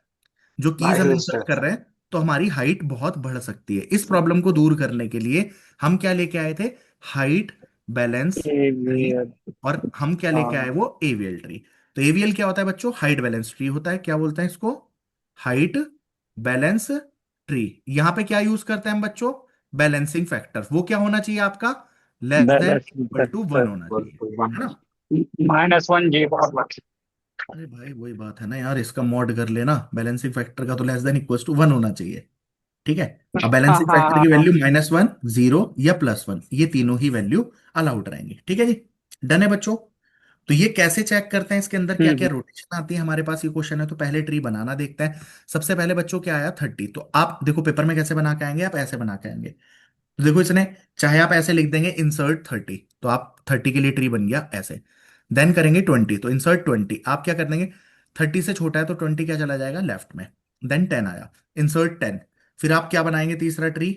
S1: जो कीज हम
S4: वाइड
S1: इंसर्ट कर रहे हैं, तो हमारी हाइट बहुत बढ़ सकती है। इस प्रॉब्लम को दूर करने के लिए हम क्या लेके आए थे? हाइट बैलेंस
S3: ये भी
S1: ट्री।
S3: है।
S1: और हम क्या लेके आए?
S3: हाँ।
S1: वो एवीएल ट्री। तो एवीएल क्या होता है बच्चों? हाइट बैलेंस ट्री होता है। क्या बोलते हैं इसको? Height balance tree. यहां पे क्या यूज करते हैं हम बच्चों? Balancing factor. वो क्या होना चाहिए आपका? Less than
S3: balance
S1: equal to one होना चाहिए, है ना?
S3: -1 जी बहुत।
S1: अरे भाई वही बात है ना यार, इसका मॉड कर लेना। बैलेंसिंग फैक्टर का तो less than equal to one होना चाहिए। ठीक है। अब
S3: हाँ
S1: बैलेंसिंग
S3: हाँ
S1: फैक्टर
S3: हाँ
S1: की
S3: हाँ।
S1: वैल्यू -1, 0 या +1, ये तीनों ही वैल्यू अलाउड रहेंगी। ठीक है जी। डन है बच्चों। तो ये कैसे चेक करते हैं, इसके अंदर क्या क्या
S3: हम्म।
S1: रोटेशन आती है हमारे पास? ये क्वेश्चन है, तो पहले ट्री बनाना देखते हैं। सबसे पहले बच्चों क्या आया? 30। तो आप देखो पेपर में कैसे बना के आएंगे, आप ऐसे बना के आएंगे। तो देखो इसने, चाहे आप ऐसे लिख देंगे इंसर्ट 30, तो आप 30 के लिए ट्री बन गया ऐसे। देन करेंगे 20, तो इंसर्ट 20। आप क्या कर देंगे? 30 से छोटा है तो 20 क्या चला जाएगा? लेफ्ट में। देन 10 आया, इंसर्ट 10। फिर आप क्या बनाएंगे? तीसरा ट्री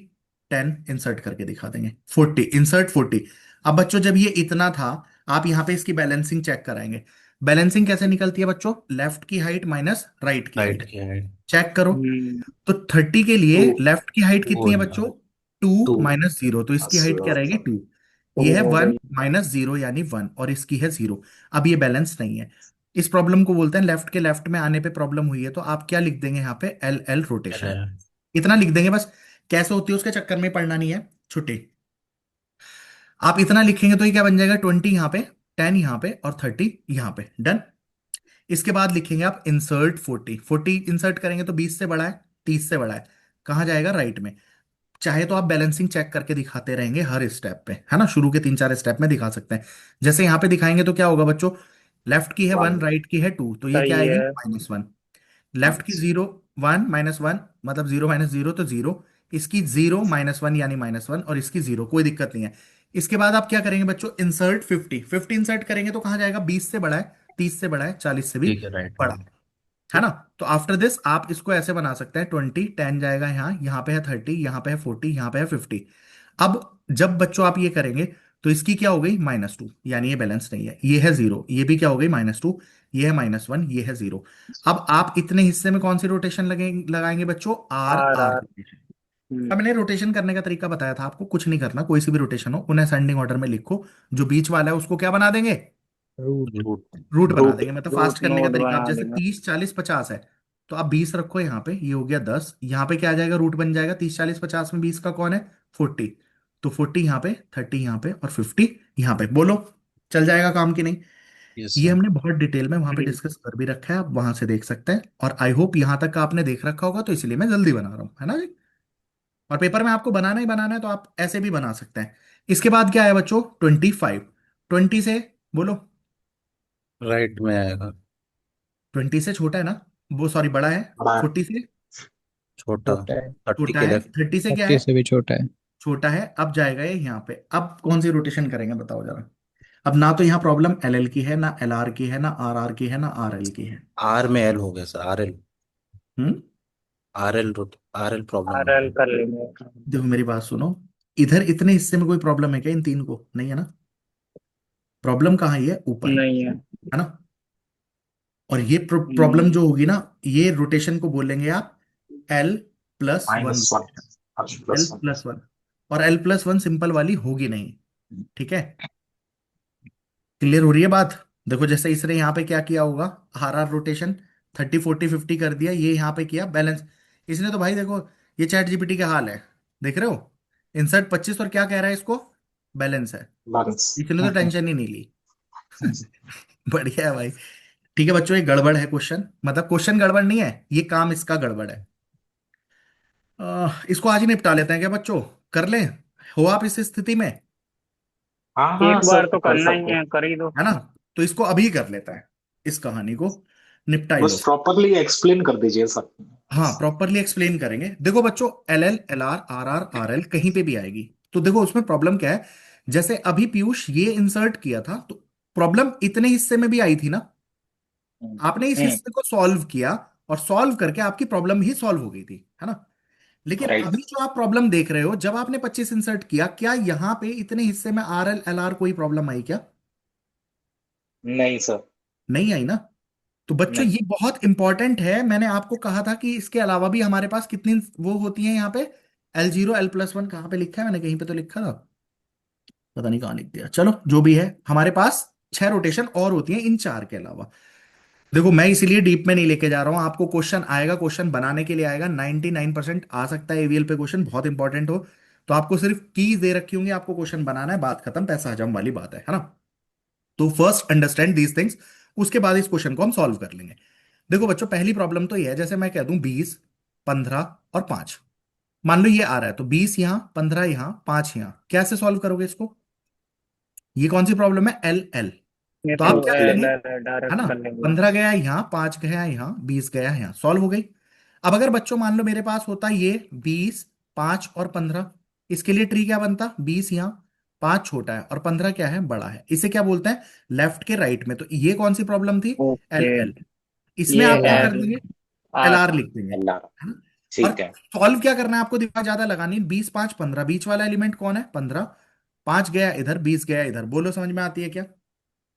S1: 10 इंसर्ट करके दिखा देंगे। 40, इंसर्ट 40। अब बच्चों जब ये इतना था, आप यहां पे इसकी बैलेंसिंग चेक कराएंगे। बैलेंसिंग कैसे निकलती है बच्चों? लेफ्ट की हाइट माइनस राइट की
S2: राइट
S1: हाइट।
S2: की है।
S1: चेक करो।
S3: हम्म।
S1: तो 30 के
S4: टू।
S1: लिए लेफ्ट की हाइट
S2: टू
S1: कितनी है
S2: होगा।
S1: बच्चों? 2
S4: टू।
S1: माइनस 0, तो इसकी हाइट क्या रहेगी? 2।
S3: तो
S1: ये है
S3: हो
S1: 1
S3: गई।
S1: माइनस 0 यानी 1, और इसकी है 0। अब ये बैलेंस नहीं है। इस प्रॉब्लम को बोलते हैं लेफ्ट के लेफ्ट में आने पे प्रॉब्लम हुई है। तो आप क्या लिख देंगे यहाँ पे? L L rotation.
S2: अरे,
S1: इतना लिख देंगे बस। कैसे होती है उसके चक्कर में पढ़ना नहीं है, छुट्टी। आप इतना लिखेंगे तो ये क्या बन जाएगा? 20 यहाँ पे, 10 यहाँ पे और 30 यहाँ पे। डन। इसके बाद लिखेंगे आप इंसर्ट 40। 40 इंसर्ट करेंगे तो 20 से बड़ा है, 30 से बड़ा है, कहाँ जाएगा? राइट में। चाहे तो आप बैलेंसिंग चेक करके दिखाते रहेंगे हर स्टेप पे, है ना? शुरू के 3 4 स्टेप में दिखा सकते हैं। जैसे यहां पे दिखाएंगे तो क्या होगा बच्चों? लेफ्ट की है 1,
S4: वन।
S1: राइट की है 2, तो ये क्या
S3: सही
S1: आएगी?
S3: है।
S1: -1। लेफ्ट की 0, 1 -1, मतलब 0 माइनस 0 तो 0। इसकी 0 -1 यानी -1, और इसकी 0, कोई दिक्कत नहीं है। इसके बाद आप क्या करेंगे बच्चों? इंसर्ट 50। 50 इंसर्ट करेंगे तो कहाँ जाएगा? 20 से बड़ा है, 30 से बड़ा है, 40 से भी
S2: ठीक है, राइट
S1: बड़ा
S2: में।
S1: है ना? तो आफ्टर दिस आप इसको ऐसे बना सकते हैं। 20, 10 जाएगा यहाँ, यहाँ पे है 30, यहाँ पे है 40, यहाँ पे है 50। अब जब बच्चों आप ये करेंगे तो इसकी क्या हो गई? -2, यानी ये बैलेंस नहीं है। ये है 0, ये भी क्या हो गई? -2। ये है -1, ये है 0। अब आप इतने हिस्से में कौन सी रोटेशन लगाएंगे बच्चों? R
S3: R
S1: R
S3: R.
S1: Rotation.
S3: हम्म।
S1: अब मैंने रोटेशन करने का तरीका बताया था आपको, कुछ नहीं करना, कोई सी भी रोटेशन हो उन्हें असेंडिंग ऑर्डर में लिखो। जो बीच वाला है उसको क्या बना देंगे?
S2: रूट।
S1: रूट बना
S4: रूट।
S1: देंगे। मतलब फास्ट
S3: रूट
S1: करने का
S3: नोड
S1: तरीका, आप
S3: बना
S1: जैसे
S3: देना।
S1: 30 40 50 है, तो आप 20 रखो यहाँ पे, ये हो गया 10। यहाँ पे क्या आ जाएगा? रूट बन जाएगा। 30 40 50 में 20 का कौन है? 40। तो 40 यहाँ पे, 30 यहाँ पे और 50 यहाँ पे। बोलो चल जाएगा काम की नहीं?
S2: यस
S1: ये
S2: सर।
S1: हमने बहुत डिटेल में वहां पे
S3: हम्म।
S1: डिस्कस कर भी रखा है, आप वहां से देख सकते हैं। और आई होप यहाँ तक का आपने देख रखा होगा, तो इसलिए मैं जल्दी बना रहा हूँ, है ना जी? और पेपर में आपको बनाना ही बनाना है तो आप ऐसे भी बना सकते हैं। इसके बाद क्या है बच्चों? 25। 20 से बोलो।
S2: राइट में आएगा।
S1: 20 से छोटा है ना? वो सॉरी बड़ा है।
S4: बड़ा।
S1: 40 से
S2: छोटा।
S3: छोटा है।
S2: 30
S1: छोटा
S2: के
S1: है।
S2: लेफ्ट।
S1: 30 से क्या
S3: 30
S1: है?
S3: से भी छोटा है।
S1: छोटा है। अब जाएगा ये यहाँ पे। अब कौन सी रोटेशन करेंगे बताओ जरा? अब ना तो यहाँ प्रॉब्लम एल एल की है, ना एल आर की है, ना आर आर की है, ना आर एल की है।
S2: आर में एल हो गया सर, आर एल।
S1: हम्म।
S2: R L root, R L problem
S3: R
S2: हो
S3: एल
S2: गया।
S3: कर लेंगे।
S1: देखो मेरी बात सुनो। इधर इतने हिस्से में कोई प्रॉब्लम है क्या? इन तीन को नहीं है ना? प्रॉब्लम कहाँ ही है? ऊपर,
S3: नहीं है।
S1: है ना? और ये प्रॉब्लम
S3: हम्म।
S1: जो होगी ना, ये रोटेशन को बोलेंगे आप L+1
S4: -1।
S1: Rotation. L
S4: plus one.
S1: Plus one और L+1 सिंपल वाली होगी नहीं। ठीक है। क्लियर हो रही है बात? देखो जैसे इसने यहाँ पे क्या किया होगा? आर आर रोटेशन 30 40 50 कर दिया, ये यहाँ पे किया बैलेंस। इसने तो भाई देखो, ये चैट जीपीटी का हाल है, देख रहे हो? इंसर्ट 25 और क्या कह रहा है इसको? बैलेंस है।
S4: बैलेंस।
S1: इसने तो टेंशन ही नहीं ली। बढ़िया है भाई। ठीक है बच्चों, ये गड़बड़ है क्वेश्चन, मतलब क्वेश्चन गड़बड़ नहीं है, ये काम इसका गड़बड़ है। इसको आज ही निपटा लेते हैं क्या बच्चों? कर लें? हो आप इस स्थिति में?
S4: हाँ हाँ
S3: एक बार
S4: सर,
S3: तो
S4: कर
S3: करना ही
S4: सकते हैं।
S3: है, कर ही दो।
S1: है ना? तो इसको अभी कर लेता है, इस कहानी को निपटा ही
S4: बस
S1: लो।
S4: प्रॉपरली एक्सप्लेन कर दीजिए सर।
S1: हाँ प्रॉपरली एक्सप्लेन करेंगे। देखो बच्चों, L L L R R R R L कहीं पे भी आएगी। तो देखो उसमें प्रॉब्लम क्या है? जैसे अभी पीयूष ये इंसर्ट किया था, तो प्रॉब्लम इतने हिस्से में भी आई थी ना, आपने इस
S4: हम्म।
S1: हिस्से को सॉल्व किया और सॉल्व करके आपकी प्रॉब्लम ही सॉल्व हो गई थी, है ना। लेकिन
S4: राइट।
S1: अभी जो आप प्रॉब्लम देख रहे हो, जब आपने 25 इंसर्ट किया, क्या यहां पे इतने हिस्से में आर एल एल आर कोई प्रॉब्लम आई क्या?
S4: नहीं सर।
S1: नहीं आई ना। तो बच्चों
S4: नहीं।
S1: ये बहुत इंपॉर्टेंट है, मैंने आपको कहा था कि इसके अलावा भी हमारे पास कितनी वो होती हैं यहाँ पे। L0 L+1 कहाँ पे लिखा है, मैंने कहीं पे तो लिखा था, पता नहीं कहाँ लिख दिया, चलो जो भी है, हमारे पास 6 रोटेशन और होती हैं इन चार के अलावा। देखो मैं इसीलिए डीप में नहीं लेके जा रहा हूं, आपको क्वेश्चन आएगा, क्वेश्चन बनाने के लिए आएगा, 99% आ सकता है एवीएल पे क्वेश्चन, बहुत इंपॉर्टेंट हो तो आपको सिर्फ कीज दे रखी होंगी, आपको क्वेश्चन बनाना है, बात खत्म, पैसा हजम वाली बात है ना। तो फर्स्ट अंडरस्टैंड दीज थिंग्स, उसके बाद इस क्वेश्चन को हम सॉल्व कर लेंगे। देखो बच्चों, पहली प्रॉब्लम तो ये है, जैसे मैं कह दूं 20, 15 और 5, मान लो ये आ रहा है, तो 20 यहां, 15 यहां, 5 यहां, कैसे सॉल्व करोगे इसको? ये कौन सी प्रॉब्लम है? L L.
S3: ये
S1: तो
S3: तो
S1: आप क्या
S4: ले।
S1: करेंगे, है
S3: डायरेक्ट
S1: ना,
S3: कर लेंगे।
S1: 15 गया यहाँ, 5 गया यहाँ, 20 गया यहाँ, सॉल्व हो गई। अब अगर बच्चों मान लो मेरे पास होता ये 20, 5 और 15, इसके लिए ट्री क्या बनता? 20 यहाँ, 5 छोटा है और 15 क्या है, बड़ा है, इसे क्या बोलते हैं, लेफ्ट के राइट में। तो ये कौन सी प्रॉब्लम थी?
S3: ओके।
S1: L L. इसमें
S3: ये
S1: आप क्या
S3: है
S1: कर देंगे? L
S3: R.
S1: आर लिख देंगे,
S4: अल्लाह।
S1: है ना। और
S4: ठीक है।
S1: सॉल्व क्या करना है आपको, दिमाग ज्यादा लगानी, 20, 5, 15, बीच वाला एलिमेंट कौन है? 15। 5 गया इधर, 20 गया इधर, बोलो समझ में आती है क्या,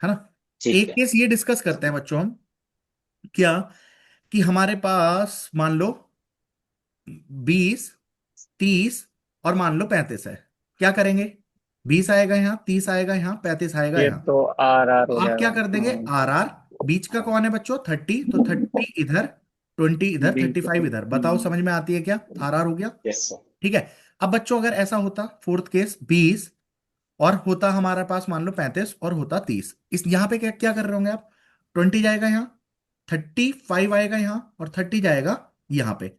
S1: है ना।
S4: ठीक
S1: एक
S4: है।
S1: केस ये डिस्कस करते हैं बच्चों हम, क्या, कि हमारे पास मान लो 20, 30 और मान लो 35 है, क्या करेंगे? 20 आएगा यहाँ, 30 आएगा यहाँ, 35 आएगा
S3: ये
S1: यहाँ।
S3: तो आर आर हो
S1: आप क्या
S3: जाएगा।
S1: कर देंगे?
S3: हाँ।
S1: Are are. बीच का कौन है बच्चों? 30, तो 30 इधर, 20 इधर, 35 इधर, बताओ समझ में आती है क्या, आर आर हो गया।
S4: Yes sir.
S1: ठीक है। अब बच्चों अगर ऐसा होता, फोर्थ केस 20 और होता हमारे पास मान लो 35 और होता 30, इस यहाँ पे क्या क्या कर रहे होंगे आप? 20 जाएगा यहाँ, 35 आएगा यहाँ और 30 जाएगा यहाँ पे।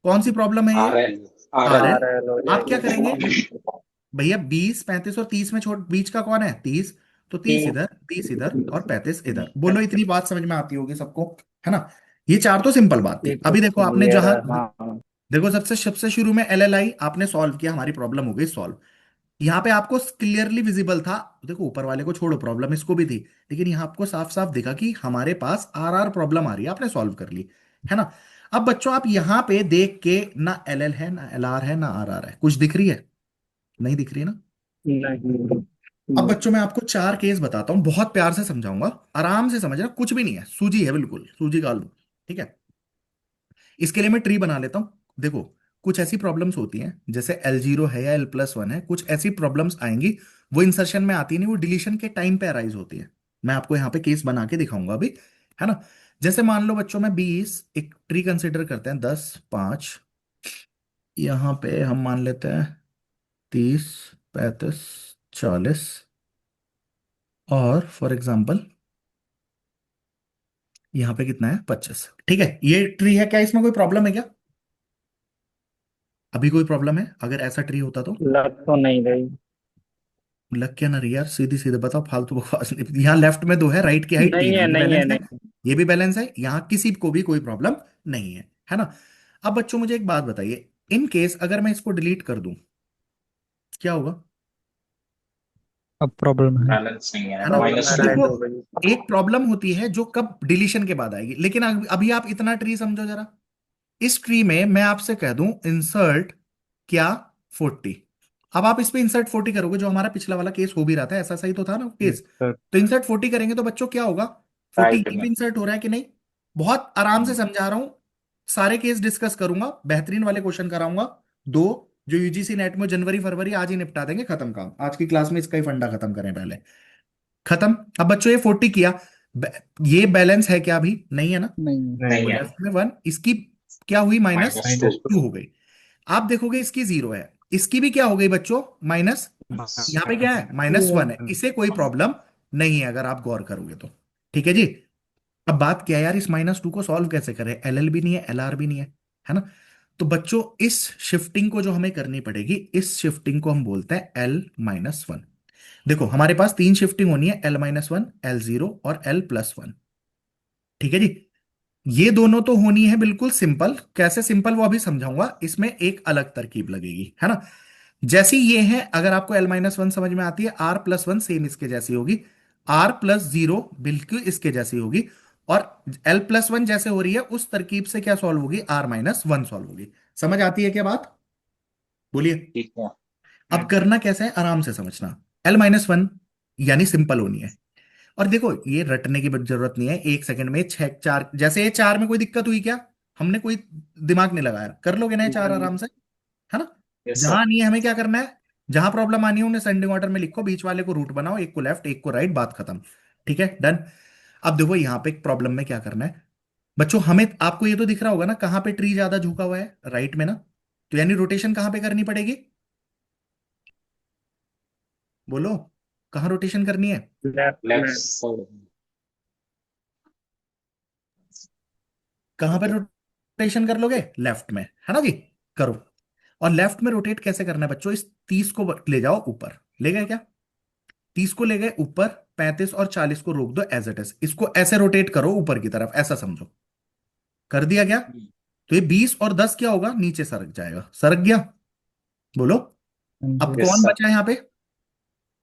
S1: कौन सी प्रॉब्लम है ये?
S4: R L. R
S1: R
S4: L.
S1: L.
S3: R L हो
S1: आप क्या करेंगे
S3: जाएगा।
S1: भैया? 20, 35 और 30 में छोड़, बीच का कौन है? 30। तो 30
S3: तीन।
S1: इधर, 30 इधर और 35 इधर, बोलो इतनी बात समझ में आती होगी सबको, है ना। ये चार तो सिंपल बात
S3: ये
S1: थी।
S3: तो
S1: अभी देखो आपने
S3: क्लियर
S1: जहां,
S3: है। हाँ।
S1: देखो सबसे सबसे शुरू में एल एल आई आपने सॉल्व किया, हमारी प्रॉब्लम हो गई सॉल्व। यहाँ पे आपको क्लियरली विजिबल था, देखो ऊपर वाले को छोड़ो, प्रॉब्लम इसको भी थी, लेकिन यहाँ आपको साफ साफ दिखा कि हमारे पास आर आर प्रॉब्लम आ रही है, आपने सॉल्व कर ली, है ना। अब बच्चों आप यहाँ पे देख के, ना एल एल है, ना एल आर है, ना आर आर है, कुछ दिख रही है? नहीं दिख रही है ना।
S3: नहीं।
S1: अब बच्चों मैं आपको चार केस बताता हूँ, बहुत प्यार से समझाऊंगा, आराम से समझना, कुछ भी नहीं है, सूजी है, बिल्कुल सूजी का आलू। ठीक है। इसके लिए मैं ट्री बना लेता हूँ। देखो कुछ ऐसी प्रॉब्लम्स होती हैं, जैसे L0 है या L+1 है, कुछ ऐसी प्रॉब्लम्स आएंगी, वो इंसर्शन में आती नहीं, वो डिलीशन के टाइम पे अराइज होती है। मैं आपको यहाँ पे केस बना के दिखाऊंगा अभी, है ना। जैसे मान लो बच्चों में 20, एक ट्री कंसिडर करते हैं, 10, 5, यहाँ पे हम मान लेते हैं 30, 35, 40, और फॉर एग्जाम्पल यहाँ पे कितना है, 25। ठीक है, ये ट्री है, क्या इसमें कोई प्रॉब्लम है क्या? अभी कोई प्रॉब्लम है अगर ऐसा ट्री होता तो?
S3: लग तो नहीं रही।
S1: लग क्या ना रही यार, सीधी सीधे बताओ, फालतू बकवास नहीं। यहाँ लेफ्ट में 2 है, राइट की हाइट
S3: नहीं
S1: 3 है,
S3: है,
S1: ये
S3: नहीं है,
S1: बैलेंस है,
S3: नहीं।
S1: ये भी बैलेंस है, यहाँ किसी को भी कोई प्रॉब्लम नहीं है ना। अब बच्चों मुझे एक बात बताइए, इन केस अगर मैं इसको डिलीट कर दूं, क्या होगा?
S3: अब प्रॉब्लम है।
S4: बैलेंस नहीं है
S1: है ना।
S3: प्रॉब्लम है,
S4: -2।
S3: राइट
S1: देखो
S3: हो गई।
S1: एक प्रॉब्लम होती है जो कब डिलीशन के बाद आएगी, लेकिन अभी आप इतना ट्री समझो जरा। इस ट्री में मैं आपसे कह दूं इंसर्ट क्या, 40, अब आप इस पे इंसर्ट 40 करोगे, जो हमारा पिछला वाला केस हो भी रहा था, ऐसा सही तो था ना केस। तो इंसर्ट 40 करेंगे तो बच्चों क्या होगा? 40
S4: राइट
S1: ये
S4: में।
S1: भी इंसर्ट हो रहा है कि नहीं? बहुत आराम से
S4: हम्म।
S1: समझा रहा हूं, सारे केस डिस्कस करूंगा, बेहतरीन वाले क्वेश्चन कराऊंगा, दो जो यूजीसी नेट में जनवरी फरवरी आज ही निपटा देंगे, खत्म काम, आज की क्लास में इसका ही फंडा खत्म करें पहले, खत्म। अब बच्चों ये 40 किया, ब- ये बैलेंस है क्या? अभी नहीं है ना।
S3: नहीं।
S4: नहीं
S1: तो
S4: है।
S1: लेफ्ट में 1, इसकी क्या हुई, माइनस
S4: -2।
S1: टू हो गई। आप देखोगे इसकी 0 है, इसकी भी क्या हो गई बच्चों, माइनस, यहाँ पे क्या है, -1 है, इसे कोई प्रॉब्लम नहीं है अगर आप गौर करोगे तो। ठीक है जी। अब बात क्या है यार, इस -2 को सॉल्व कैसे करें, एल एल भी नहीं है, एल आर भी नहीं है ना। तो बच्चों इस शिफ्टिंग को जो हमें करनी पड़ेगी, इस शिफ्टिंग को हम बोलते हैं L-1। देखो हमारे पास 3 शिफ्टिंग होनी है, L-1, L0 और L+1। ठीक है जी। ये दोनों तो होनी है बिल्कुल सिंपल, कैसे सिंपल वो अभी समझाऊंगा, इसमें एक अलग तरकीब लगेगी, है ना। जैसी ये है, अगर आपको L-1 समझ में आती है, R+1 सेम इसके जैसी होगी। R+0 बिल्कुल इसके जैसी होगी, और L+1 जैसे हो रही है उस तरकीब से क्या सॉल्व होगी, R-1 सॉल्व होगी। समझ आती है क्या बात? बोलिए।
S4: ठीक है।
S1: अब करना कैसे है, आराम से समझना। L-1 यानी सिंपल होनी है। और देखो ये रटने की जरूरत नहीं है, 1 सेकंड में छह चार, जैसे ये चार में कोई दिक्कत हुई क्या? हमने कोई दिमाग नहीं लगाया, कर लोगे ना ये चार
S3: नहीं।
S1: आराम से, है ना?
S4: Yes sir.
S1: जहां नहीं है हमें क्या करना है, जहां प्रॉब्लम आनी है उन्हें सेंडिंग ऑर्डर में लिखो, बीच वाले को रूट बनाओ, एक को लेफ्ट एक को राइट, बात खत्म। ठीक है, डन। अब देखो यहाँ पे एक प्रॉब्लम में क्या करना है बच्चों, हमें आपको ये तो दिख रहा होगा ना कहाँ पे ट्री ज्यादा झुका हुआ है, राइट में ना? तो यानी रोटेशन कहाँ पे करनी पड़ेगी, बोलो, कहाँ रोटेशन करनी है?
S3: लेफ्ट
S4: लेफ्ट
S3: में।
S4: साइड।
S1: कहाँ पे
S4: ठीक है।
S1: रोटेशन कर लोगे, लेफ्ट में, है ना जी? करो। और लेफ्ट में रोटेट कैसे करना है बच्चों, इस 30 को ले जाओ ऊपर, ले गए क्या? 30 को ले गए ऊपर, 35 और 40 को रोक दो एज इट इज, इसको ऐसे रोटेट करो ऊपर की तरफ, ऐसा समझो। कर दिया क्या? तो ये 20 और 10 क्या होगा, नीचे सरक जाएगा, सरक गया? बोलो।
S3: हाँ
S1: अब
S3: जी।
S4: यस
S1: कौन
S4: सर।
S1: बचा यहाँ पे?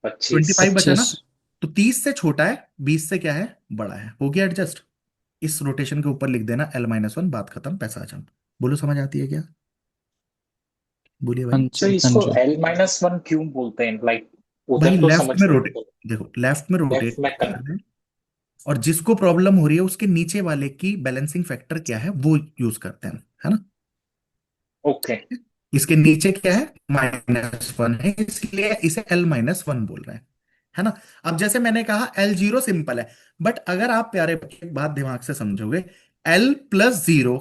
S4: 25।
S1: 25 बचा ना?
S3: 25।
S1: तो 30 से छोटा है, 20 से क्या है, बड़ा है, हो गया एडजस्ट। इस रोटेशन के ऊपर लिख देना L-1, बात खत्म, पैसा आ जाओ। बोलो समझ आती है क्या? बोलिए
S3: हाँ
S1: भाई।
S4: सर
S3: जी। हाँ
S4: इसको
S3: जी।
S4: L-1 क्यों बोलते हैं, लाइक
S1: भाई
S4: उधर तो
S1: लेफ्ट
S4: समझ
S1: में
S4: में
S1: रोटेट,
S4: आता है।
S1: देखो लेफ्ट में
S4: लेफ्ट
S1: रोटेट
S4: में
S1: कर रहे हैं, और जिसको प्रॉब्लम हो रही है उसके नीचे वाले की बैलेंसिंग फैक्टर क्या है वो यूज करते हैं, है ना?
S4: ओके।
S1: इसके नीचे क्या है, -1 है, इसलिए इसे L-1 बोल रहे हैं, है ना? अब जैसे मैंने कहा L0 सिंपल है, बट अगर आप प्यारे बच्चे एक बात दिमाग से समझोगे, L+0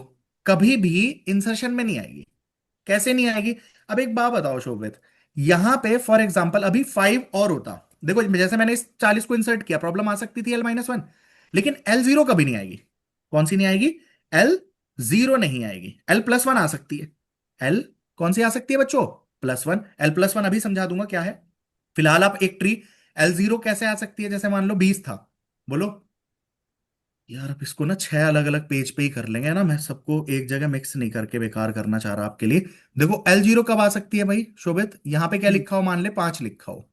S1: कभी भी इंसर्शन में नहीं आएगी। कैसे नहीं आएगी? अब एक बात बताओ शोभित, यहां पे फॉर एग्जाम्पल अभी 5 और होता, देखो जैसे मैंने इस 40 को इंसर्ट किया, प्रॉब्लम आ सकती थी L-1, लेकिन L0 कभी नहीं आएगी। कौन सी नहीं आएगी? L0 नहीं आएगी, L+1 आ सकती है। L कौन सी आ सकती है बच्चों? +1। L+1 अभी समझा दूंगा क्या है। फिलहाल आप एक ट्री, L0 कैसे आ सकती है, जैसे मान लो 20 था, बोलो। यार अब इसको ना 6 अलग अलग पेज पे ही कर लेंगे ना, मैं सबको एक जगह मिक्स नहीं करके बेकार करना चाह रहा आपके लिए। देखो L0 कब आ सकती है भाई शोभित, यहाँ पे क्या लिखा हो, मान ले 5 लिखा हो,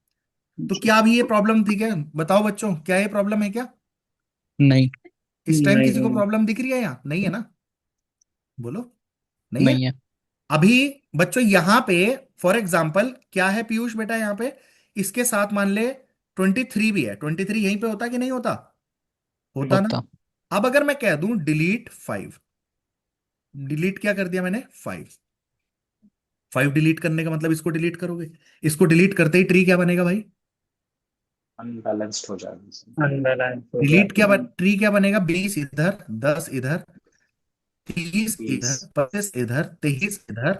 S1: तो क्या अभी ये प्रॉब्लम थी क्या? बताओ बच्चों, क्या ये प्रॉब्लम है क्या?
S3: नहीं।
S1: इस टाइम किसी को
S3: नहीं।
S1: प्रॉब्लम दिख रही है यहाँ, नहीं है ना? बोलो। नहीं है।
S3: नहीं है।
S1: अभी बच्चों यहाँ पे फॉर एग्जाम्पल क्या है पीयूष बेटा, यहाँ पे इसके साथ मान ले 23 भी है, 23 यहीं पे होता कि नहीं होता? होता ना?
S3: होता।
S1: अब अगर मैं कह दूं डिलीट 5, डिलीट क्या कर दिया मैंने, 5 डिलीट करने का मतलब इसको डिलीट करोगे, इसको डिलीट करते ही ट्री क्या बनेगा भाई?
S4: अनबैलेंस्ड हो जाएगा।
S3: अनबैलेंस हो
S1: डिलीट क्या
S3: जाएगा।
S1: ट्री क्या बनेगा, 20 इधर, 10 इधर, 30 इधर,
S4: 20।
S1: 25 इधर, 23 इधर,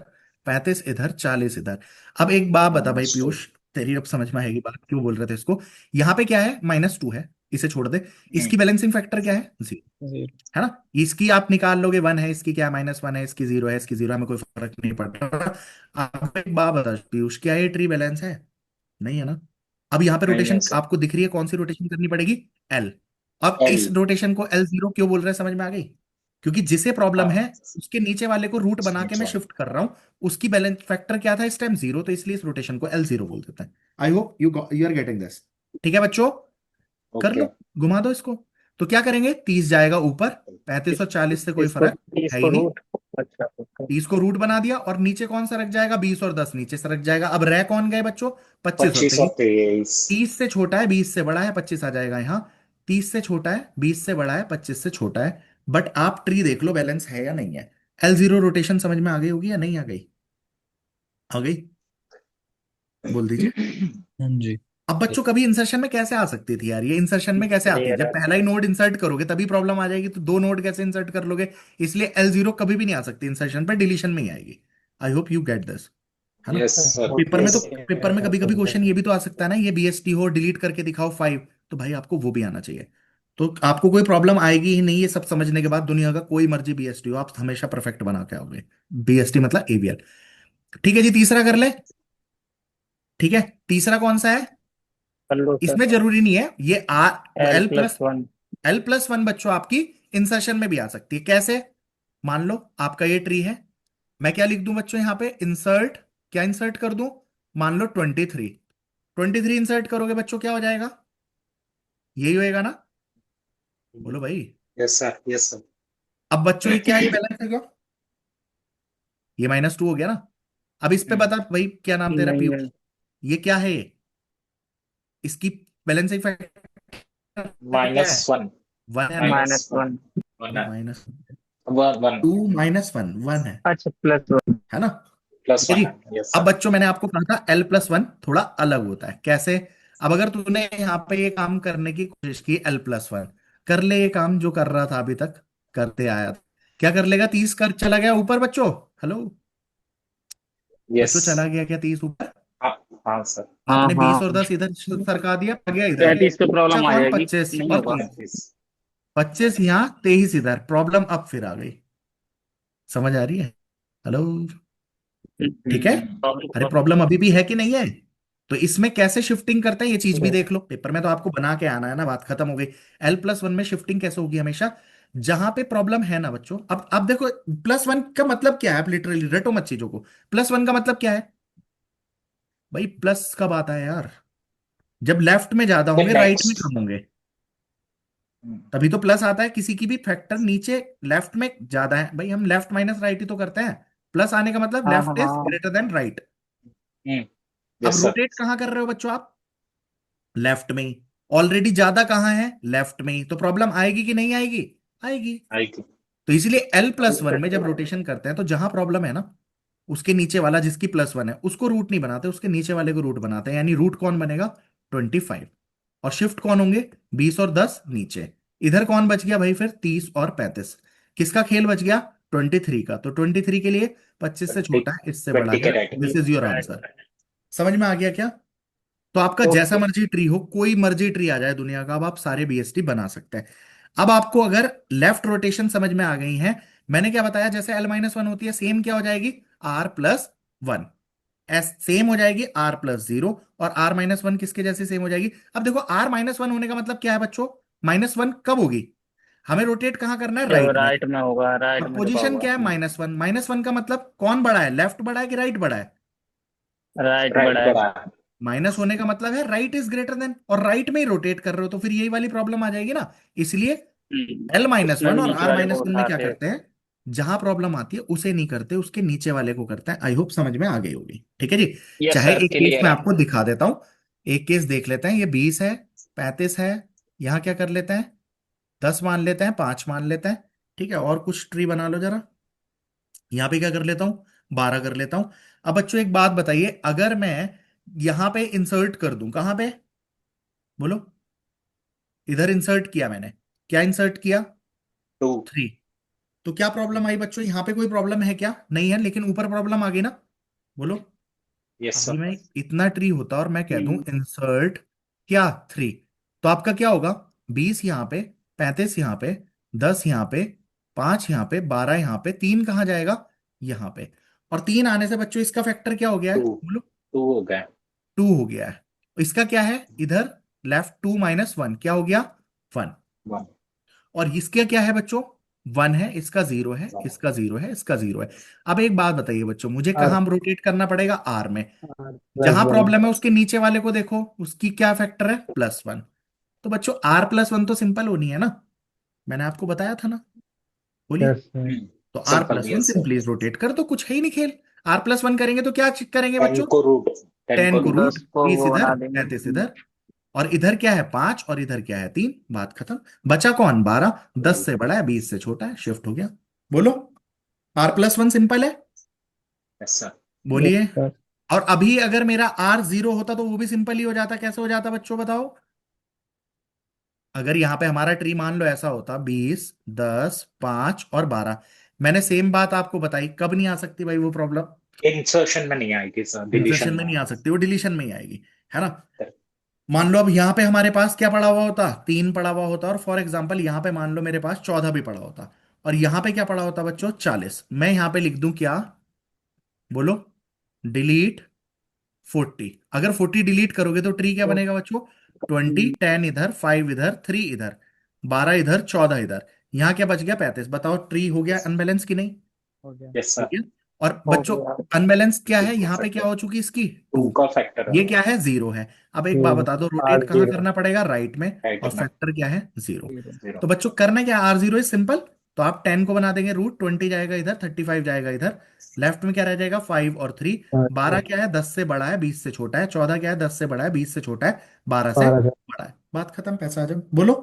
S1: 35 इधर, 40 इधर। अब एक बात बता भाई
S4: -2।
S1: पीयूष, तेरी अब समझ में आएगी बात, क्यों बोल रहे थे इसको। यहाँ पे क्या है, -2 है, इसे छोड़ दे। इसकी बैलेंसिंग फैक्टर क्या है, 0,
S3: जीरो।
S1: है ना? इसकी आप निकाल लोगे, 1 है, इसकी क्या -1 है, इसकी 0 है, इसकी 0, हमें कोई फर्क नहीं पड़ रहा। अब एक बात बता पीयूष, क्या ये ट्री बैलेंस है? नहीं है ना? अब यहाँ पे
S4: नहीं है
S1: रोटेशन
S4: सर।
S1: आपको दिख रही है, कौन सी रोटेशन करनी पड़ेगी, L। अब
S4: एल।
S1: इस रोटेशन को L0 क्यों बोल रहे हैं, समझ में आ गई? क्योंकि जिसे प्रॉब्लम है
S4: हाँ
S1: उसके नीचे वाले को रूट बना के मैं
S4: समझा।
S1: शिफ्ट कर रहा हूं, उसकी बैलेंस फैक्टर क्या था इस टाइम, 0, तो इसलिए इस रोटेशन को L0 बोल देते हैं। I hope you are getting this. ठीक है बच्चों, कर
S4: ओके।
S1: लो, घुमा दो इसको। तो क्या करेंगे, 30 जाएगा ऊपर, 35 और 40 से कोई
S3: इसको
S1: फर्क है
S3: इसको
S1: ही नहीं।
S3: रूट। अच्छा ओके।
S1: 30 को रूट बना दिया, और नीचे कौन सा रख जाएगा, 20 और 10 नीचे सरक जाएगा। अब रह कौन गए बच्चों, 25 और 23।
S4: 25 और 23।
S1: 30 से छोटा है, 20 से बड़ा है, 25 आ जाएगा यहाँ। 30 से छोटा है, 20 से बड़ा है, 25 से छोटा है। बट आप ट्री देख लो बैलेंस है या नहीं है। L0 रोटेशन समझ में आ गई होगी या नहीं आ गई? आ गई? बोल दीजिए।
S3: हाँ जी।
S1: अब बच्चों कभी इंसर्शन में कैसे आ सकती थी यार, ये इंसर्शन में कैसे आती है,
S3: क्लियर
S1: जब
S3: है।
S1: पहला ही नोड इंसर्ट करोगे तभी प्रॉब्लम आ जाएगी, तो दो नोड कैसे इंसर्ट कर लोगे? इसलिए L0 कभी भी नहीं आ सकती इंसर्शन पर, डिलीशन में ही आएगी। आई होप यू गेट दिस, है ना?
S4: यस
S1: और
S4: सर।
S1: पेपर में तो,
S4: यस।
S1: पेपर में कभी कभी क्वेश्चन ये भी तो आ सकता है ना, ये BST हो, डिलीट करके दिखाओ 5, तो भाई आपको वो भी आना चाहिए। तो आपको कोई प्रॉब्लम आएगी ही नहीं, ये सब समझने के बाद दुनिया का कोई मर्जी BST हो, आप हमेशा परफेक्ट बना के आओगे। BST मतलब AVL। ठीक है जी, तीसरा कर ले। ठीक है, तीसरा कौन सा है?
S3: कर लो सर।
S1: इसमें जरूरी नहीं है ये R,
S3: L
S1: L
S3: plus
S1: plus
S3: one
S1: L+1 बच्चों आपकी इंसर्शन में भी आ सकती है, कैसे? मान लो आपका ये ट्री है, मैं क्या लिख दूं बच्चों यहाँ पे, इंसर्ट, क्या इंसर्ट कर दूं, मान लो 23, 23 इंसर्ट करोगे बच्चों क्या हो जाएगा, यही होएगा ना? बोलो भाई।
S4: Yes sir, yes sir.
S1: अब बच्चों ये क्या है, ये बैलेंस है क्या? ये -2 हो गया ना? अब इस पे बता भाई, क्या नाम तेरा,
S3: नहीं
S1: पीयूष?
S3: है।
S1: ये क्या है ये? इसकी बैलेंसिंग फैक्टर क्या
S4: माइनस
S1: है?
S4: वन।
S1: 1 है ना?
S4: Minus
S3: minus
S4: one.
S3: One.
S4: One
S1: तो
S4: है।
S1: Minus
S4: one one.
S1: 2 -1 1 है।
S3: अच्छा, +1।
S1: है ना?
S4: प्लस
S1: ठीक है
S4: वन
S1: जी।
S4: है, यस
S1: अब
S4: सर।
S1: बच्चों मैंने आपको कहा था L+1 थोड़ा अलग होता है, कैसे? अब अगर तूने यहाँ पे ये काम करने की कोशिश की, L+1 कर ले, ये काम जो कर रहा था अभी तक करते आया था, क्या कर लेगा? 30 कर चला गया ऊपर बच्चों। Hello
S4: yes.
S1: बच्चों, चला गया क्या 30 ऊपर?
S4: हाँ। हाँ सर।
S3: हाँ
S1: आपने 20 और
S3: हाँ।
S1: 10 इधर सरका दिया, आ गया इधर।
S3: 33 पे
S1: बच्चा
S3: प्रॉब्लम आ
S1: कौन?
S3: जाएगी।
S1: 25
S3: नहीं
S1: और
S3: होगा।
S1: 30।
S4: 35।
S1: 25 यहाँ, 23 इधर, प्रॉब्लम अब फिर आ गई। समझ आ रही है? हेलो? ठीक है। अरे प्रॉब्लम अभी भी है कि नहीं है? तो इसमें कैसे शिफ्टिंग करते हैं ये चीज भी देख लो, पेपर में तो आपको बना के आना है ना, बात खत्म हो गई। L+1 में शिफ्टिंग कैसे होगी? हमेशा जहां पे प्रॉब्लम है ना बच्चों, अब देखो, +1 का मतलब क्या है? आप लिटरली रटो मत चीजों को। +1 का मतलब क्या है भाई? प्लस कब आता है यार? जब लेफ्ट में ज्यादा
S4: फिर
S1: होंगे, राइट में
S4: नेक्स्ट।
S1: कम होंगे, तभी तो प्लस आता है। किसी की भी फैक्टर नीचे लेफ्ट में ज्यादा है भाई, हम लेफ्ट माइनस राइट ही तो करते हैं। प्लस आने का मतलब
S3: हाँ
S1: लेफ्ट इज
S3: हाँ।
S1: Greater than right. अब
S4: यस सर।
S1: रोटेट कहाँ कर रहे हो बच्चों आप? लेफ्ट में ही। ऑलरेडी ज्यादा कहाँ है? लेफ्ट में ही। तो प्रॉब्लम आएगी कि नहीं आएगी? आएगी।
S4: आएगी।
S1: तो इसीलिए L+1 में जब रोटेशन करते हैं तो जहां प्रॉब्लम है ना, उसके नीचे वाला जिसकी +1 है उसको रूट नहीं बनाते, उसके नीचे वाले को रूट बनाते हैं। यानी रूट कौन बनेगा? 25। और शिफ्ट कौन होंगे? 20 और 10 नीचे। इधर कौन बच गया भाई फिर? 30 और 35। किसका खेल बच गया? 23 का। तो 23 के लिए 25 से
S4: ट्वेंटी।
S1: छोटा है, इससे बड़ा
S4: ट्वेंटी के
S1: है।
S4: Right.
S1: This is your answer. समझ में आ गया क्या? तो आपका जैसा
S4: ओके।
S1: मर्जी ट्री हो, कोई मर्जी ट्री आ जाए दुनिया का, अब आप सारे BST बना सकते हैं। अब आपको अगर लेफ्ट रोटेशन समझ में आ गई है, मैंने क्या बताया, जैसे L-1 होती है, सेम क्या हो जाएगी? R+1। एस सेम हो जाएगी R+0। और R-1 किसके जैसे सेम हो जाएगी? अब देखो, R-1 होने का मतलब क्या है बच्चों? -1 कब होगी? हमें रोटेट कहाँ करना है?
S3: जब
S1: राइट में।
S3: राइट में होगा, राइट
S1: और
S3: में रुका
S1: पोजीशन
S3: होगा।
S1: क्या है? -1। -1 का मतलब कौन बड़ा है? लेफ्ट बड़ा है कि राइट बड़ा है?
S3: राइट
S4: राइट
S3: बड़ा है।
S4: बढ़ा है।
S1: माइनस होने का मतलब है राइट इज ग्रेटर देन, और राइट में ही रोटेट कर रहे हो, तो फिर यही वाली प्रॉब्लम आ जाएगी ना। इसलिए
S3: उसमें
S1: L-1
S3: भी
S1: और
S3: नीचे वाले को
S1: R-1 में क्या
S3: उठाते।
S1: करते हैं? जहां प्रॉब्लम आती है उसे नहीं करते, उसके नीचे वाले को करते हैं। आई होप समझ में आ गई होगी। ठीक है जी।
S3: यस
S1: चाहे
S3: सर,
S1: एक केस
S3: क्लियर
S1: मैं
S3: है।
S1: आपको दिखा देता हूं। एक केस देख लेते हैं। ये 20 है, 35 है। यहां क्या कर लेते हैं? 10 मान लेते हैं, 5 मान लेते हैं। ठीक है, और कुछ ट्री बना लो जरा। यहां पे क्या कर लेता हूं? 12 कर लेता हूं। अब बच्चों एक बात बताइए, अगर मैं यहां पे इंसर्ट कर दूं, कहां पे? बोलो। इधर इंसर्ट किया मैंने। क्या इंसर्ट किया?
S4: टू।
S1: 3। तो क्या प्रॉब्लम आई बच्चों? यहां पे कोई प्रॉब्लम है क्या? नहीं है, लेकिन ऊपर प्रॉब्लम आ गई ना। बोलो।
S4: यस
S1: अभी
S4: सर।
S1: मैं इतना ट्री होता और मैं कह दूं
S3: हम्म।
S1: इंसर्ट क्या 3, तो आपका क्या होगा? 20 यहां पे, 35 यहां पे, 10 यहां पे, 5 यहां पे, 12 यहां पे, 3 कहां जाएगा? यहां पे। और 3 आने से बच्चों इसका फैक्टर क्या हो गया है?
S4: टू।
S1: बोलो।
S4: टू हो गया।
S1: 2 हो गया है। इसका क्या है इधर? लेफ्ट 2 -1 क्या हो गया? 1।
S4: वन।
S1: और इसका क्या है बच्चों? 1 है, इसका 0 है, इसका 0 है, इसका 0 है। अब एक बात बताइए बच्चों, मुझे
S3: और
S1: कहाँ रोटेट करना पड़ेगा? R में।
S3: प्लस
S1: जहां
S3: वन
S1: प्रॉब्लम है उसके नीचे वाले को देखो, उसकी क्या फैक्टर है? +1। तो बच्चों R+1 तो सिंपल होनी है ना, मैंने आपको बताया था ना। बोलिए।
S3: Yes sir.
S1: तो R
S4: simple,
S1: plus one
S4: yes sir.
S1: Simply rotate कर दो, कुछ है ही नहीं खेल। R+1 करेंगे तो क्या करेंगे
S4: टेन
S1: बच्चों?
S4: को रूट। टेन
S1: 10
S4: को
S1: को
S4: रूट।
S1: रूट,
S3: 10 को
S1: 20
S3: वो
S1: इधर,
S3: बना देंगे।
S1: 35 इधर। और इधर क्या है? 5, और इधर क्या है? 3। बात खत्म। बचा कौन? 12। 10 से बड़ा है, 20 से छोटा है, शिफ्ट हो गया। बोलो। R+1 सिंपल है।
S4: Yes sir.
S3: यस
S1: बोलिए।
S3: सर।
S1: और अभी अगर मेरा R 0 होता तो वो भी सिंपल ही हो जाता। कैसे हो जाता बच्चों, बताओ? अगर यहाँ पे हमारा ट्री मान लो ऐसा होता, 20, 10, 5 और 12। मैंने सेम बात आपको बताई, कब नहीं आ सकती भाई वो प्रॉब्लम?
S4: इंसर्शन में नहीं आएगी सर,
S1: इंसर्शन
S4: डिलीशन
S1: में
S4: में
S1: नहीं आ
S4: आएगी।
S1: सकती, वो डिलीशन में ही आएगी। है ना? मान लो अब यहाँ पे हमारे पास क्या पड़ा हुआ होता? 3 पड़ा हुआ होता, और फॉर एग्जाम्पल यहाँ पे मान लो मेरे पास 14 भी पड़ा होता। और यहाँ पे क्या पड़ा होता बच्चों? 40। मैं यहाँ पे लिख दूं क्या? बोलो। डिलीट 40। अगर 40 डिलीट करोगे तो ट्री क्या
S3: तो
S1: बनेगा बच्चों? 20, 10 इधर, 5 इधर, 3 इधर, 12 इधर, 14 इधर। यहाँ क्या बच गया? 35। बताओ ट्री हो गया अनबैलेंस की नहीं?
S3: हो गया।
S4: यस
S1: हो
S4: सर।
S1: गया। और बच्चों अनबैलेंस क्या है,
S4: टू
S1: यहाँ पे क्या
S4: फैक्टर,
S1: हो चुकी इसकी
S4: टू
S1: 2,
S4: का फैक्टर
S1: ये क्या है 0 है। अब एक बात बता दो, रोटेट कहाँ
S3: R0
S1: करना पड़ेगा, राइट में,
S4: राइट
S1: और
S4: में
S1: फैक्टर क्या है 0।
S4: जीरो।
S1: तो बच्चों करना क्या, R0 इज सिंपल। तो आप 10 को बना देंगे रूट, 20 जाएगा इधर, 35 जाएगा इधर, लेफ्ट में क्या रह जाएगा 5 और 3। 12 क्या है 10 से बड़ा है 20 से छोटा है, 14 क्या है 10 से बड़ा है 20 से छोटा है, 12 से
S3: 12
S1: बड़ा है। बात खत्म, पैसा आ जाओ, बोलो